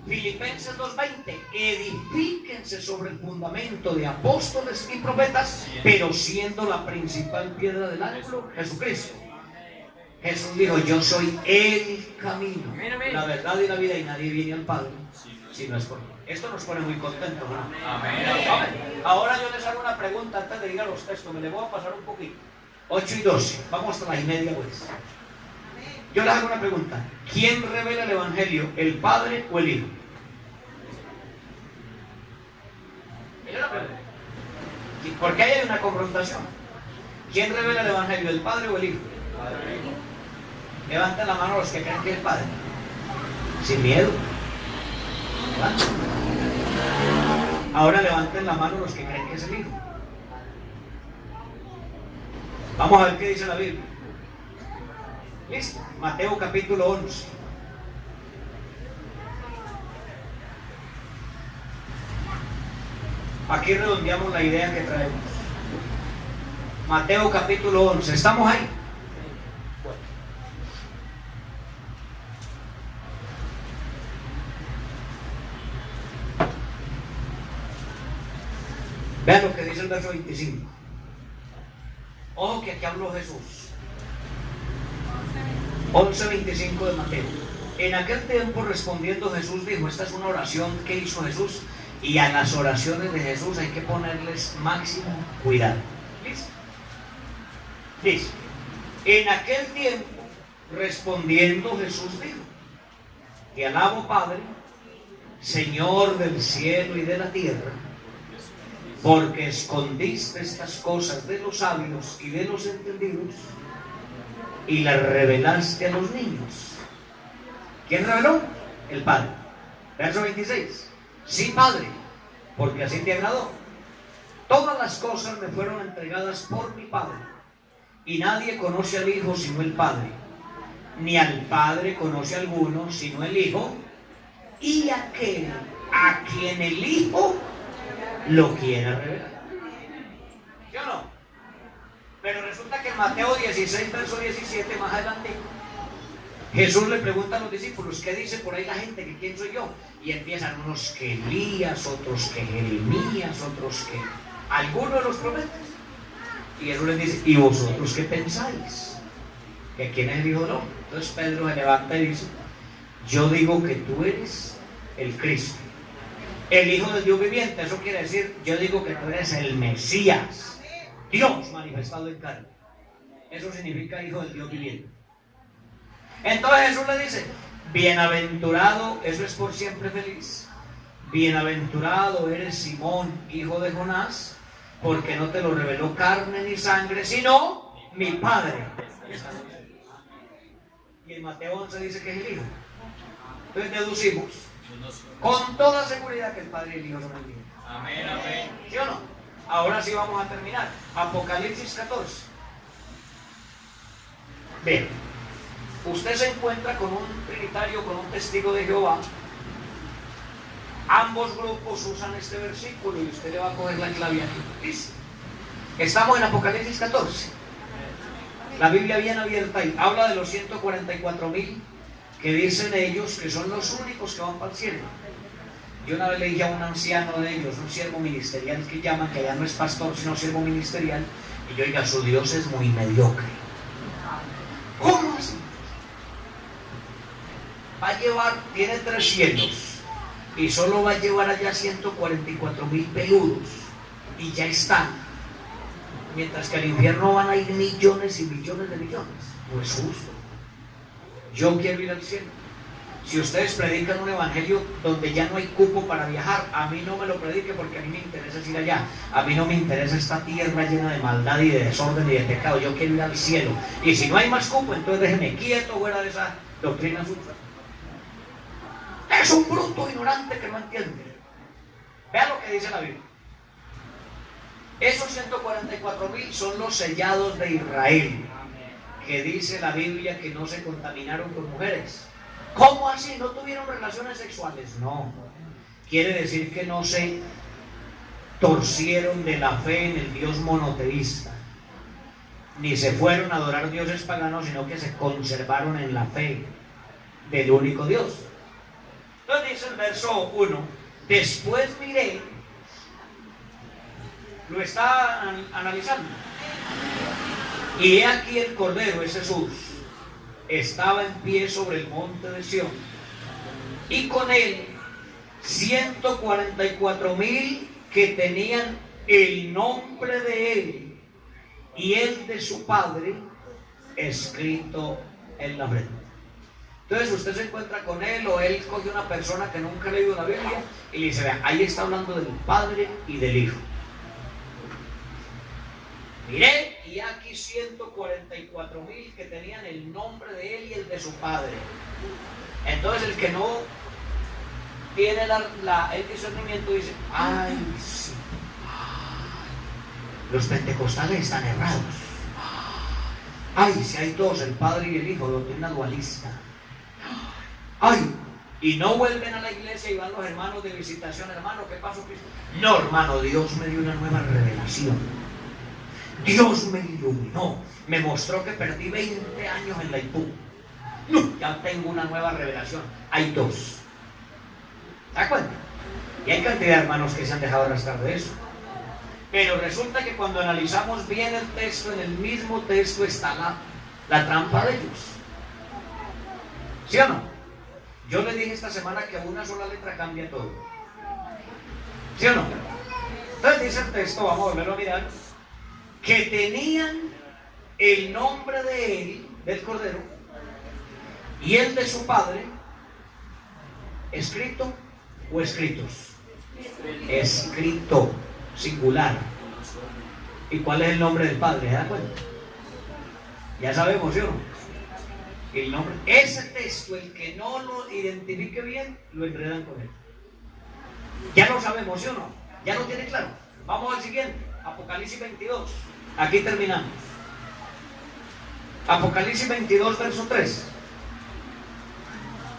Filipenses 2:20, edifíquense sobre el fundamento de apóstoles y profetas, pero siendo la principal piedra del ángulo Jesucristo. Jesús dijo: yo soy el camino, la verdad y la vida, y nadie viene al Padre si no es por mí. Esto nos pone muy contentos, ¿no? Amén. Ahora yo les hago una pregunta antes de ir a los textos. Me les voy a pasar un poquito. 8:12, vamos hasta la y media pues. Yo les hago una pregunta: ¿quién revela el Evangelio, el Padre o el Hijo? Porque ahí hay una confrontación. ¿Quién revela el Evangelio, el Padre o el Hijo? Levanten la mano los que creen que es el Padre. Sin miedo. Levanten. Ahora levanten la mano los que creen que es el Hijo. Vamos a ver qué dice la Biblia. ¿Listo? Mateo capítulo 11. Aquí redondeamos la idea que traemos. Mateo capítulo 11. ¿Estamos ahí? Bueno. Vean lo que dice el verso 25. Ojo que aquí habló Jesús. 11:25 de Mateo. En aquel tiempo, respondiendo Jesús, dijo: esta es una oración que hizo Jesús, y a las oraciones de Jesús hay que ponerles máximo cuidado. ¿Listo? Dice: en aquel tiempo, respondiendo Jesús dijo: te alabo, Padre, Señor del cielo y de la tierra, porque escondiste estas cosas de los sabios y de los entendidos y las revelaste a los niños. ¿Quién reveló? El Padre. Verso 26. Sí, Padre, porque así te agradó. Todas las cosas me fueron entregadas por mi Padre, y nadie conoce al Hijo sino el Padre, ni al Padre conoce alguno sino el Hijo, y aquel a quien el Hijo lo quiera revelar. ¿Sí o no? Pero resulta que en Mateo 16, verso 17, más adelante, Jesús le pregunta a los discípulos, ¿qué dice por ahí la gente? ¿Que quién soy yo? Y empiezan unos que Elías, otros que Jeremías, otros que algunos de los profetas. Y Jesús les dice, ¿y vosotros qué pensáis? ¿Que quién es el Hijo del Hombre? Entonces Pedro se levanta y dice, yo digo que tú eres el Cristo, el Hijo del Dios viviente. Eso quiere decir, yo digo que tú eres el Mesías, Dios manifestado en carne. Eso significa Hijo del Dios viviente. Entonces Jesús le dice, bienaventurado, eso es por siempre feliz, bienaventurado eres Simón, hijo de Jonás, porque no te lo reveló carne ni sangre, sino mi Padre. Y en Mateo 11 dice que es el Hijo. Entonces deducimos con toda seguridad que el Padre y el Hijo son el Hijo. Amén, amén. ¿Sí o no? Ahora sí vamos a terminar. Apocalipsis 14. Bien, usted se encuentra con un trinitario, con un testigo de Jehová. Ambos grupos usan este versículo y usted le va a coger la clave aquí. Dice, estamos en Apocalipsis 14. La Biblia bien abierta ahí. Habla de los 144,000 que dicen ellos que son los únicos que van para el cielo. Yo una vez le dije a un anciano de ellos, un siervo ministerial que llaman, que ya no es pastor sino siervo ministerial, y yo, oiga, su Dios es muy mediocre. ¿Cómo así? Va a llevar, tiene 3 cielos y solo va a llevar allá 144,000 peludos y ya están, mientras que al infierno van a ir millones y millones de millones. No es justo. Yo quiero ir al cielo. Si ustedes predican un evangelio donde ya no hay cupo para viajar, a mí no me lo predique, porque a mí me interesa ir allá. A mí no me interesa esta tierra llena de maldad y de desorden y de pecado. Yo quiero ir al cielo. Y si no hay más cupo, entonces déjeme quieto fuera de esa doctrina suya. Es un bruto ignorante que no entiende. Vean lo que dice la Biblia. Esos 144,000 son los sellados de Israel, que dice la Biblia que no se contaminaron con mujeres. ¿Cómo así? ¿No tuvieron relaciones sexuales? No. Quiere decir que no se torcieron de la fe en el Dios monoteísta, ni se fueron a adorar dioses paganos, sino que se conservaron en la fe del único Dios. Entonces dice el verso 1, después miré, lo está analizando, y he aquí el Cordero, es Jesús, estaba en pie sobre el monte de Sión, y con él 144,000 que tenían el nombre de él y el de su padre escrito en la frente. Entonces usted se encuentra con él, o él coge una persona que nunca ha leído la Biblia y le dice, vea, ahí está hablando del Padre y del Hijo. Miré, y aquí 144,000 que tenían el nombre de él y el de su padre. Entonces el que no tiene el discernimiento dice, ay, sí, los pentecostales están errados. Ay, si hay dos, el Padre y el Hijo, doctrina dualista. Ay, y no vuelven a la iglesia y van los hermanos de visitación. Hermano, ¿qué pasó, Cristo? No, hermano, Dios me dio una nueva revelación. Dios me iluminó, me mostró que perdí 20 años en la IPU. No, ya tengo una nueva revelación. Hay dos. ¿Se da cuenta? Y hay cantidad de hermanos que se han dejado arrastrar de eso. Pero resulta que cuando analizamos bien el texto, en el mismo texto está la trampa de ellos. ¿Sí o no? Yo les dije esta semana que una sola letra cambia todo. ¿Sí o no? Entonces dice el texto, vamos a volverlo a mirar, que tenían el nombre de él, del Cordero, y el de su padre, escrito o escritos. Escrito, singular. ¿Y cuál es el nombre del padre? ¿Se da cuenta? Ya sabemos, ¿sí o no? El nombre. Ese texto, el que no lo identifique bien, lo enredan con él. Ya lo sabemos, ¿sí o no? Ya lo tiene claro. Vamos al siguiente, Apocalipsis 22. Aquí terminamos. Apocalipsis 22, verso 3.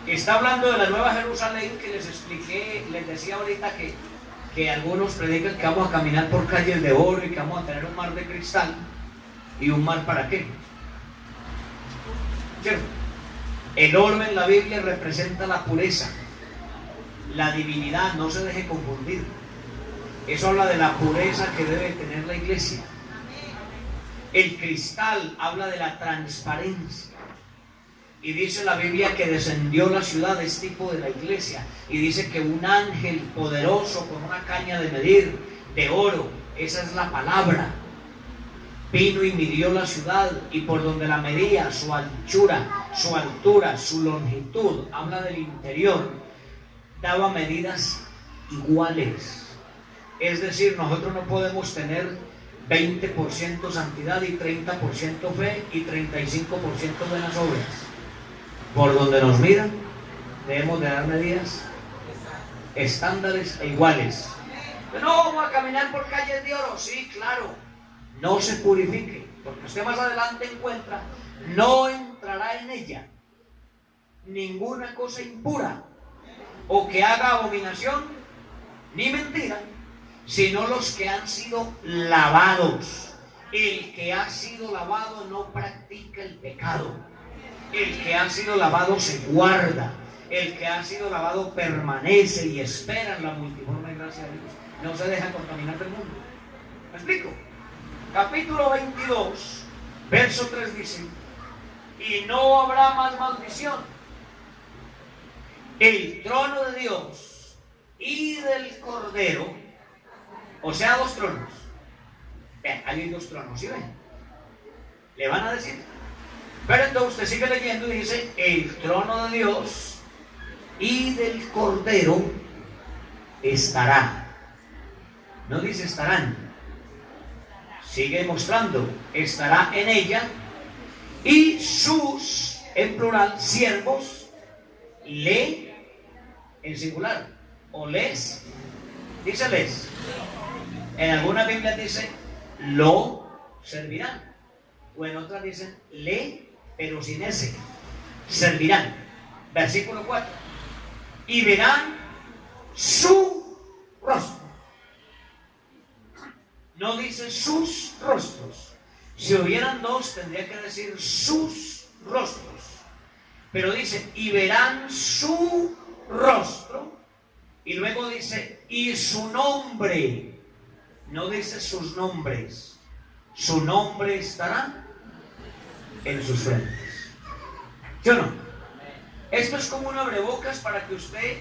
Está hablando de la Nueva Jerusalén, que les expliqué, les decía ahorita que algunos predican que vamos a caminar por calles de oro y que vamos a tener un mar de cristal. ¿Y un mar para qué? ¿Cierto? El oro en la Biblia representa la pureza, la divinidad, no se deje confundir. Eso habla de la pureza que debe tener la iglesia. El cristal habla de la transparencia. Y dice la Biblia que descendió la ciudad, es tipo de la iglesia. Y dice que un ángel poderoso con una caña de medir de oro, esa es la palabra, vino y midió la ciudad, y por donde la medía, su anchura, su altura, su longitud, habla del interior, daba medidas iguales. Es decir, nosotros no podemos tener 20% santidad y 30% fe y 35% buenas obras. Por donde nos miran, debemos de dar medidas estándares e iguales. No vamos a caminar por calles de oro, sí, claro. No se purifique, porque usted más adelante encuentra, no entrará en ella ninguna cosa impura, o que haga abominación, ni mentira, sino los que han sido lavados. El que ha sido lavado no practica el pecado. El que ha sido lavado se guarda. El que ha sido lavado permanece y espera en la multiforme gracia de Dios. No se deja contaminar del mundo. ¿Me explico? Capítulo 22, verso 3 dice: y no habrá más maldición. El trono de Dios y del Cordero, o sea, dos tronos. Vean, hay dos tronos, ¿sí ven? Le van a decir. Pero entonces usted sigue leyendo y dice: el trono de Dios y del Cordero estará. No dice estarán. Sigue mostrando, estará en ella, y sus, en plural, siervos, le, en singular, o les, dice les. En alguna Biblia dice lo servirán, o en otras dicen le, pero sin ese, servirán. Versículo 4: y verán su rostro. No dice sus rostros. Si hubieran dos, tendría que decir sus rostros. Pero dice, y verán su rostro. Y luego dice, y su nombre. No dice sus nombres. Su nombre estará en sus frentes. ¿Sí o no? Esto es como un abrebocas para que usted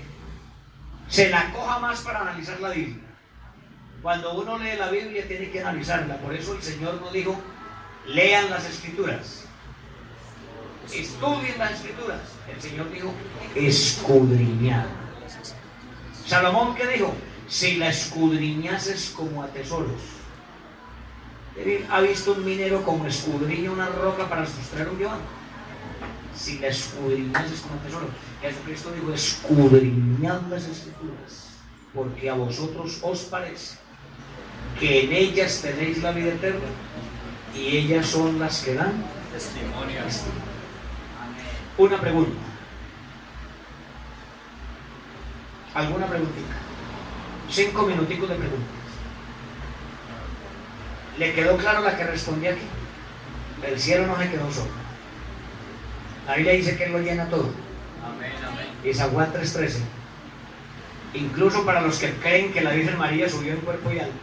se la coja más para analizar la Biblia. Cuando uno lee la Biblia tiene que analizarla. Por eso el Señor nos dijo, lean las Escrituras, estudien las Escrituras. El Señor dijo, escudriñad. Salomón, ¿qué dijo? Si la escudriñases como a tesoros. ¿Ha visto un minero como escudriña una roca para sustraer un diamante? Si la escudriñases como a tesoros. Jesucristo dijo, escudriñad las Escrituras, porque a vosotros os parece que en ellas tenéis la vida eterna, y ellas son las que dan testimonio. Una pregunta. ¿Alguna preguntita? 5 minuticos de preguntas. ¿Le quedó claro la que respondí aquí? El cielo no se quedó solo. La Biblia dice que Él lo llena todo. Amén, amén. Y San Juan 3:13. Incluso para los que creen que la Virgen María subió en cuerpo y alma.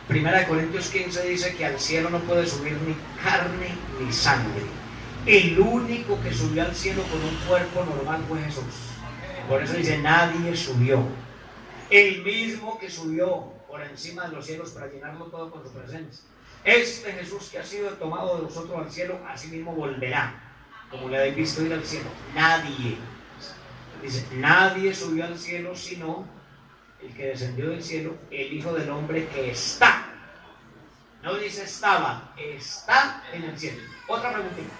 Primera de Corintios 15 dice que al cielo no puede subir ni carne ni sangre. El único que subió al cielo con un cuerpo normal fue Jesús. Por eso dice, nadie subió. El mismo que subió por encima de los cielos para llenarlo todo con su presencia. Este Jesús que ha sido tomado de nosotros al cielo, así mismo volverá, como le habéis visto ir al cielo. Nadie. Dice, nadie subió al cielo sino el que descendió del cielo, el Hijo del Hombre que está. No dice estaba, está en el cielo. Otra preguntita.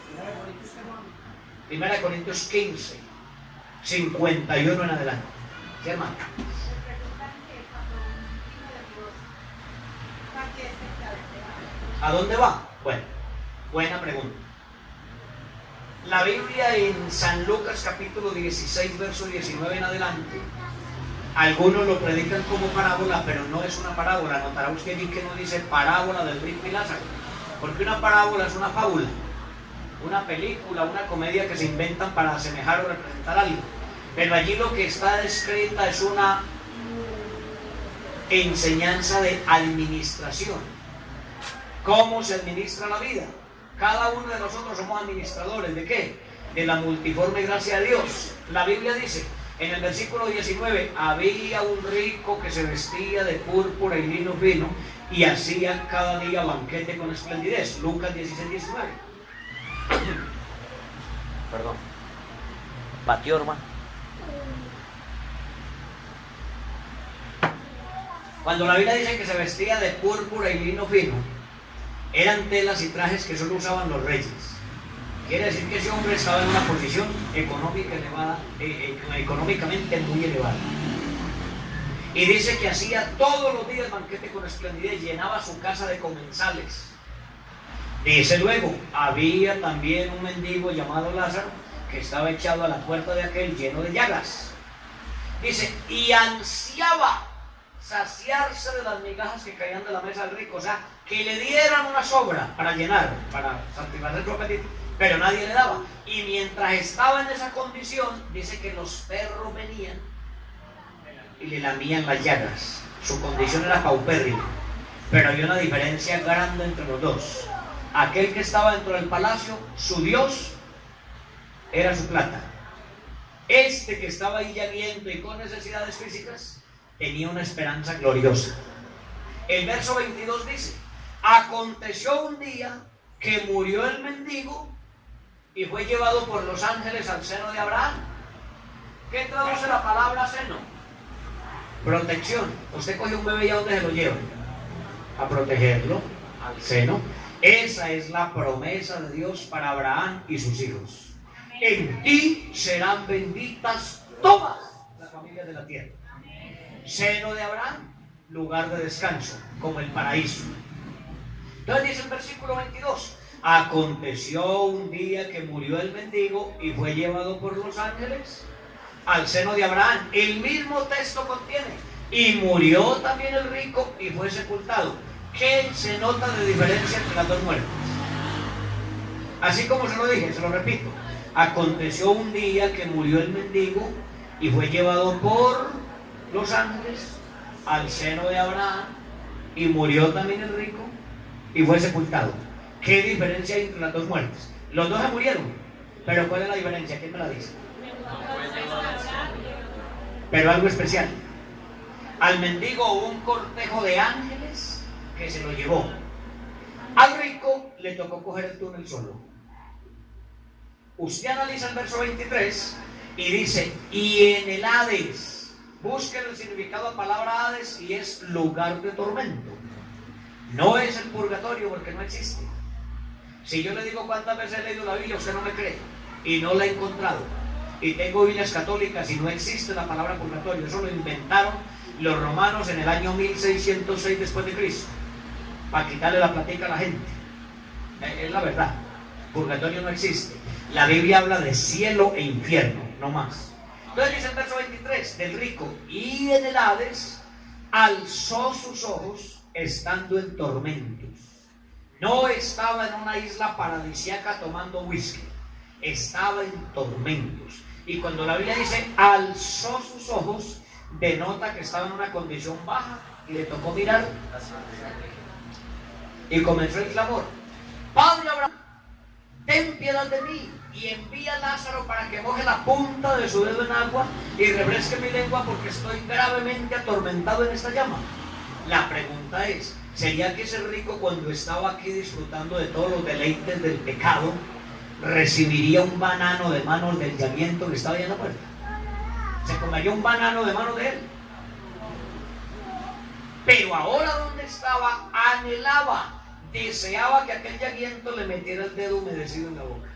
1 Corintios 15, 51 en adelante. ¿Sí, hermano? ¿A dónde va? Bueno, buena pregunta. La Biblia en San Lucas capítulo 16, verso 19 en adelante, algunos lo predican como parábola, pero no es una parábola. Notará usted allí que no dice parábola del rico y Lázaro, Porque una parábola es una fábula, una película, una comedia que se inventan para asemejar o representar algo. Pero allí lo que está descrita es una enseñanza de administración. ¿Cómo se administra la vida? Cada uno de nosotros somos administradores. ¿De qué? De la multiforme gracia de Dios. La Biblia dice, en el versículo 19, había un rico que se vestía de púrpura y lino fino y hacía cada día banquete con esplendidez. Lucas 16, 19. Perdón. Batió, hermano. Cuando la Biblia dice que se vestía de púrpura y lino fino, eran telas y trajes que solo usaban los reyes. Quiere decir que ese hombre estaba en una posición económica elevada, económicamente muy elevada. Y dice que hacía todos los días banquete con esplendidez, llenaba su casa de comensales. Dice luego, había también un mendigo llamado Lázaro, que estaba echado a la puerta de aquel lleno de llagas. Dice, y ansiaba saciarse de las migajas que caían de la mesa del rico, o sea, que le dieran una sobra para llenar, para satisfacer su apetito, pero nadie le daba. Y mientras estaba en esa condición, dice que los perros venían y le lamían las llagas. Su condición era paupérrima, pero había una diferencia grande entre los dos. Aquel que estaba dentro del palacio, su Dios era su plata. Este que estaba ahí llaguiendo y con necesidades físicas, tenía una esperanza gloriosa. El verso 22 dice, aconteció un día que murió el mendigo y fue llevado por los ángeles al seno de Abraham. ¿Qué traduce la palabra seno? Protección. Usted coge un bebé y ¿a dónde se lo lleva? A protegerlo, al seno. Esa es la promesa de Dios para Abraham y sus hijos. En ti serán benditas todas las familias de la tierra. Seno de Abraham, lugar de descanso, como el paraíso. Entonces dice el versículo 22, aconteció un día que murió el mendigo y fue llevado por los ángeles al seno de Abraham. El mismo texto contiene, y murió también el rico y fue sepultado. ¿Qué se nota de diferencia entre las dos muertes? Así como se lo dije, se lo repito. Aconteció un día que murió el mendigo y fue llevado por los ángeles al seno de Abraham, y murió también el rico y fue sepultado. ¿Qué diferencia hay entre las dos muertes? Los dos se murieron, pero ¿cuál es la diferencia? ¿Quién me la dice? Pero algo especial. Al mendigo hubo un cortejo de ángeles que se lo llevó. Al rico le tocó coger el túnel solo. Usted analiza el verso 23 y dice, y en el Hades, busquen el significado de la palabra Hades, y es lugar de tormento. No es el purgatorio, porque no existe. Si yo le digo cuántas veces he leído la Biblia, usted no me cree, y no la he encontrado. Y tengo Biblias católicas y no existe la palabra purgatorio. Eso lo inventaron los romanos en el año 1606 después de Cristo, para quitarle la platica a la gente. Es la verdad. Purgatorio no existe. La Biblia habla de cielo e infierno, no más. Entonces dice el verso 23, del rico, y en el Hades alzó sus ojos estando en tormentos. No estaba en una isla paradisíaca tomando whisky, estaba en tormentos. Y cuando la Biblia dice alzó sus ojos, denota que estaba en una condición baja y le tocó mirar. Y comenzó el clamor: Padre Abraham, ten piedad de mí y envía a Lázaro para que moje la punta de su dedo en agua y refresque mi lengua, porque estoy gravemente atormentado en esta llama. La pregunta es, ¿sería que ese rico, cuando estaba aquí disfrutando de todos los deleites del pecado, recibiría un banano de manos del llamiento que estaba ahí en la puerta? ¿Se comería un banano de manos de él? Pero ahora donde estaba, anhelaba, deseaba que aquel llamiento le metiera el dedo humedecido en la boca.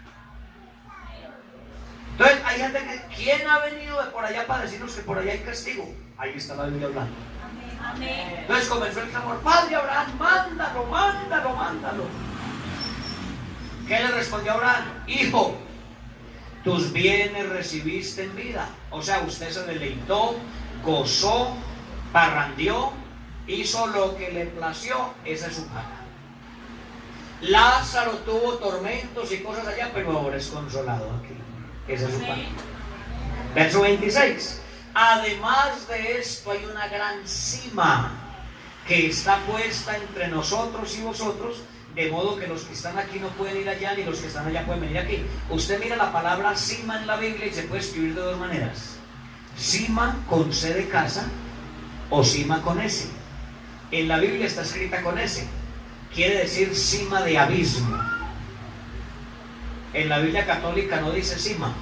Entonces hay gente que, ¿quién ha venido de por allá para decirnos que por allá hay castigo? Ahí está la Biblia hablando. Amén. Entonces comenzó el clamor: Padre Abraham, mándalo, mándalo, mándalo. ¿Qué le respondió Abraham? Hijo, tus bienes recibiste en vida. O sea, usted se deleitó, gozó, parrandeó, hizo lo que le plació, esa es su paga. Lázaro tuvo tormentos y cosas allá, pero ahora es consolado aquí. Ese es su padre. Verso 26. Además de esto hay una gran cima que está puesta entre nosotros y vosotros, de modo que los que están aquí no pueden ir allá, ni los que están allá pueden venir aquí. Usted mira la palabra cima en la Biblia y se puede escribir de dos maneras: cima con C de casa o cima con S. En la Biblia está escrita con S, quiere decir cima de abismo. En la Biblia católica no dice cima.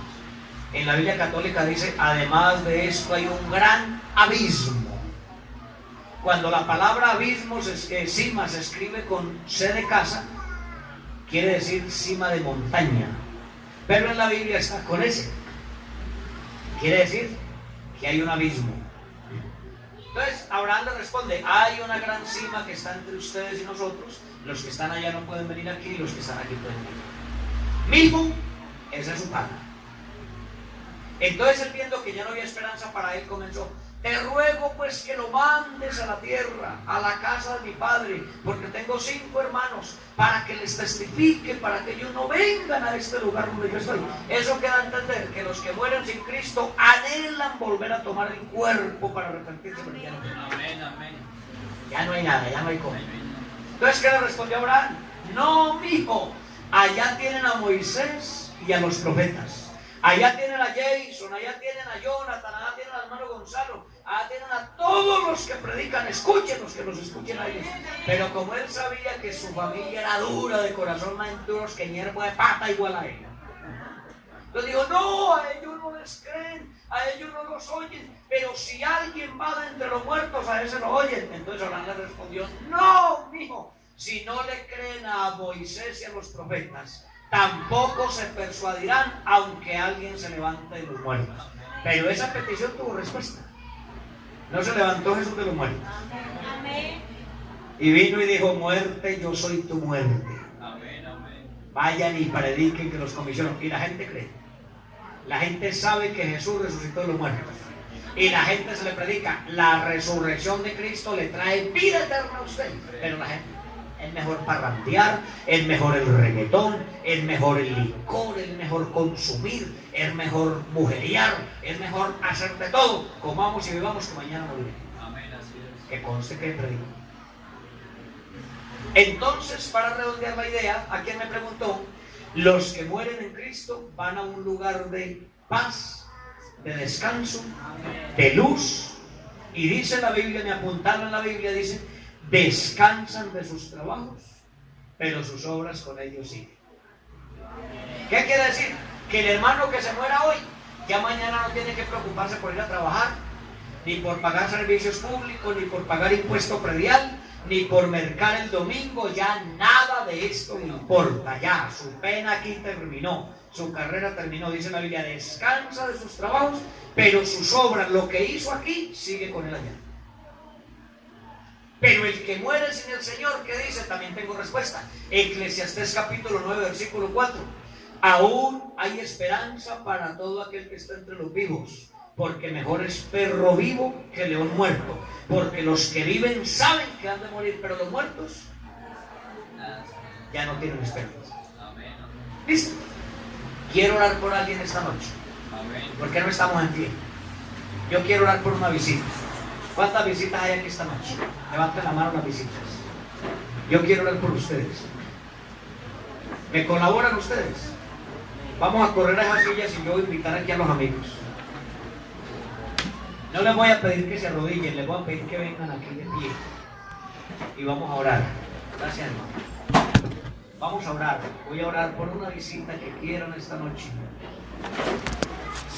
En la Biblia católica dice, además de esto hay un gran abismo. Cuando la palabra abismo, cima, se escribe con C de casa, quiere decir cima de montaña. Pero en la Biblia está con S. Quiere decir que hay un abismo. Entonces Abraham le responde, hay una gran cima que está entre ustedes y nosotros. Los que están allá no pueden venir aquí, y los que están aquí pueden venir. Mismo, esa es su paga. Entonces él, viendo que ya no había esperanza para él, comenzó: te ruego pues que lo mandes a la tierra, a la casa de mi padre, porque tengo 5 hermanos, para que les testifique, para que ellos no vengan a este lugar donde yo estoy. Eso queda a entender que los que mueren sin Cristo anhelan volver a tomar el cuerpo para arrepentirse, porque ya no hay nada. Amén, amén. Ya no hay nada, ya no hay cómo. Entonces, ¿qué le respondió Abraham? No, mijo, allá tienen a Moisés y a los profetas. Allá tienen a Jason, allá tienen a Jonathan, allá tienen al hermano Gonzalo, allá tienen a todos los que predican. Escúchenlos, que los escuchen a ellos. Pero como él sabía que su familia era dura de corazón, más duros que hierbo de pata igual a él, entonces digo, no, a ellos no les creen, a ellos no los oyen, pero si alguien va de entre los muertos, a ese lo oyen. Entonces Abraham le respondió, no, mijo, si no le creen a Moisés y a los profetas, tampoco se persuadirán, aunque alguien se levante de los muertos. Pero esa petición tuvo respuesta. No se levantó Jesús de los muertos. Y vino y dijo, muerte, yo soy tu muerte. Vayan y prediquen, que los comisiono. Y la gente cree. La gente sabe que Jesús resucitó de los muertos. Y la gente se le predica, la resurrección de Cristo le trae vida eterna a usted. Pero la gente, es mejor parrandear, es mejor el reggaetón, es mejor el licor, es mejor consumir, es mejor mujerear, es mejor hacer de todo. Comamos y bebamos, que mañana moriremos. Amén, así es. Que conste que predico. Entonces, para redondear la idea, ¿a quién me preguntó? Los que mueren en Cristo van a un lugar de paz, de descanso, de luz. Y dice la Biblia, me apuntaron en la Biblia, dice, descansan de sus trabajos, pero sus obras con ellos siguen. ¿Qué quiere decir? Que el hermano que se muera hoy, ya mañana no tiene que preocuparse por ir a trabajar, ni por pagar servicios públicos, ni por pagar impuesto predial, ni por mercar el domingo. Ya nada de esto le importa. Ya su pena aquí terminó, su carrera terminó. Dice la Biblia, descansa de sus trabajos, pero sus obras, lo que hizo aquí, sigue con él allá. Pero el que muere sin el Señor, ¿qué dice? También tengo respuesta. Eclesiastés capítulo 9, versículo 4. Aún hay esperanza para todo aquel que está entre los vivos, porque mejor es perro vivo que león muerto. Porque los que viven saben que han de morir, pero los muertos ya no tienen esperanza. ¿Listo? Quiero orar por alguien esta noche. ¿Por qué no estamos en pie? Yo quiero orar por una visita. ¿Cuántas visitas hay aquí esta noche? Levanten la mano las visitas. Yo quiero orar por ustedes. ¿Me colaboran ustedes? Vamos a correr a esas sillas y yo voy a invitar aquí a los amigos. No les voy a pedir que se arrodillen, les voy a pedir que vengan aquí de pie. Y vamos a orar. Gracias, hermano. Vamos a orar. Voy a orar por una visita que quieran esta noche.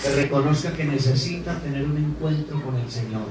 Que reconozca que necesita tener un encuentro con el Señor.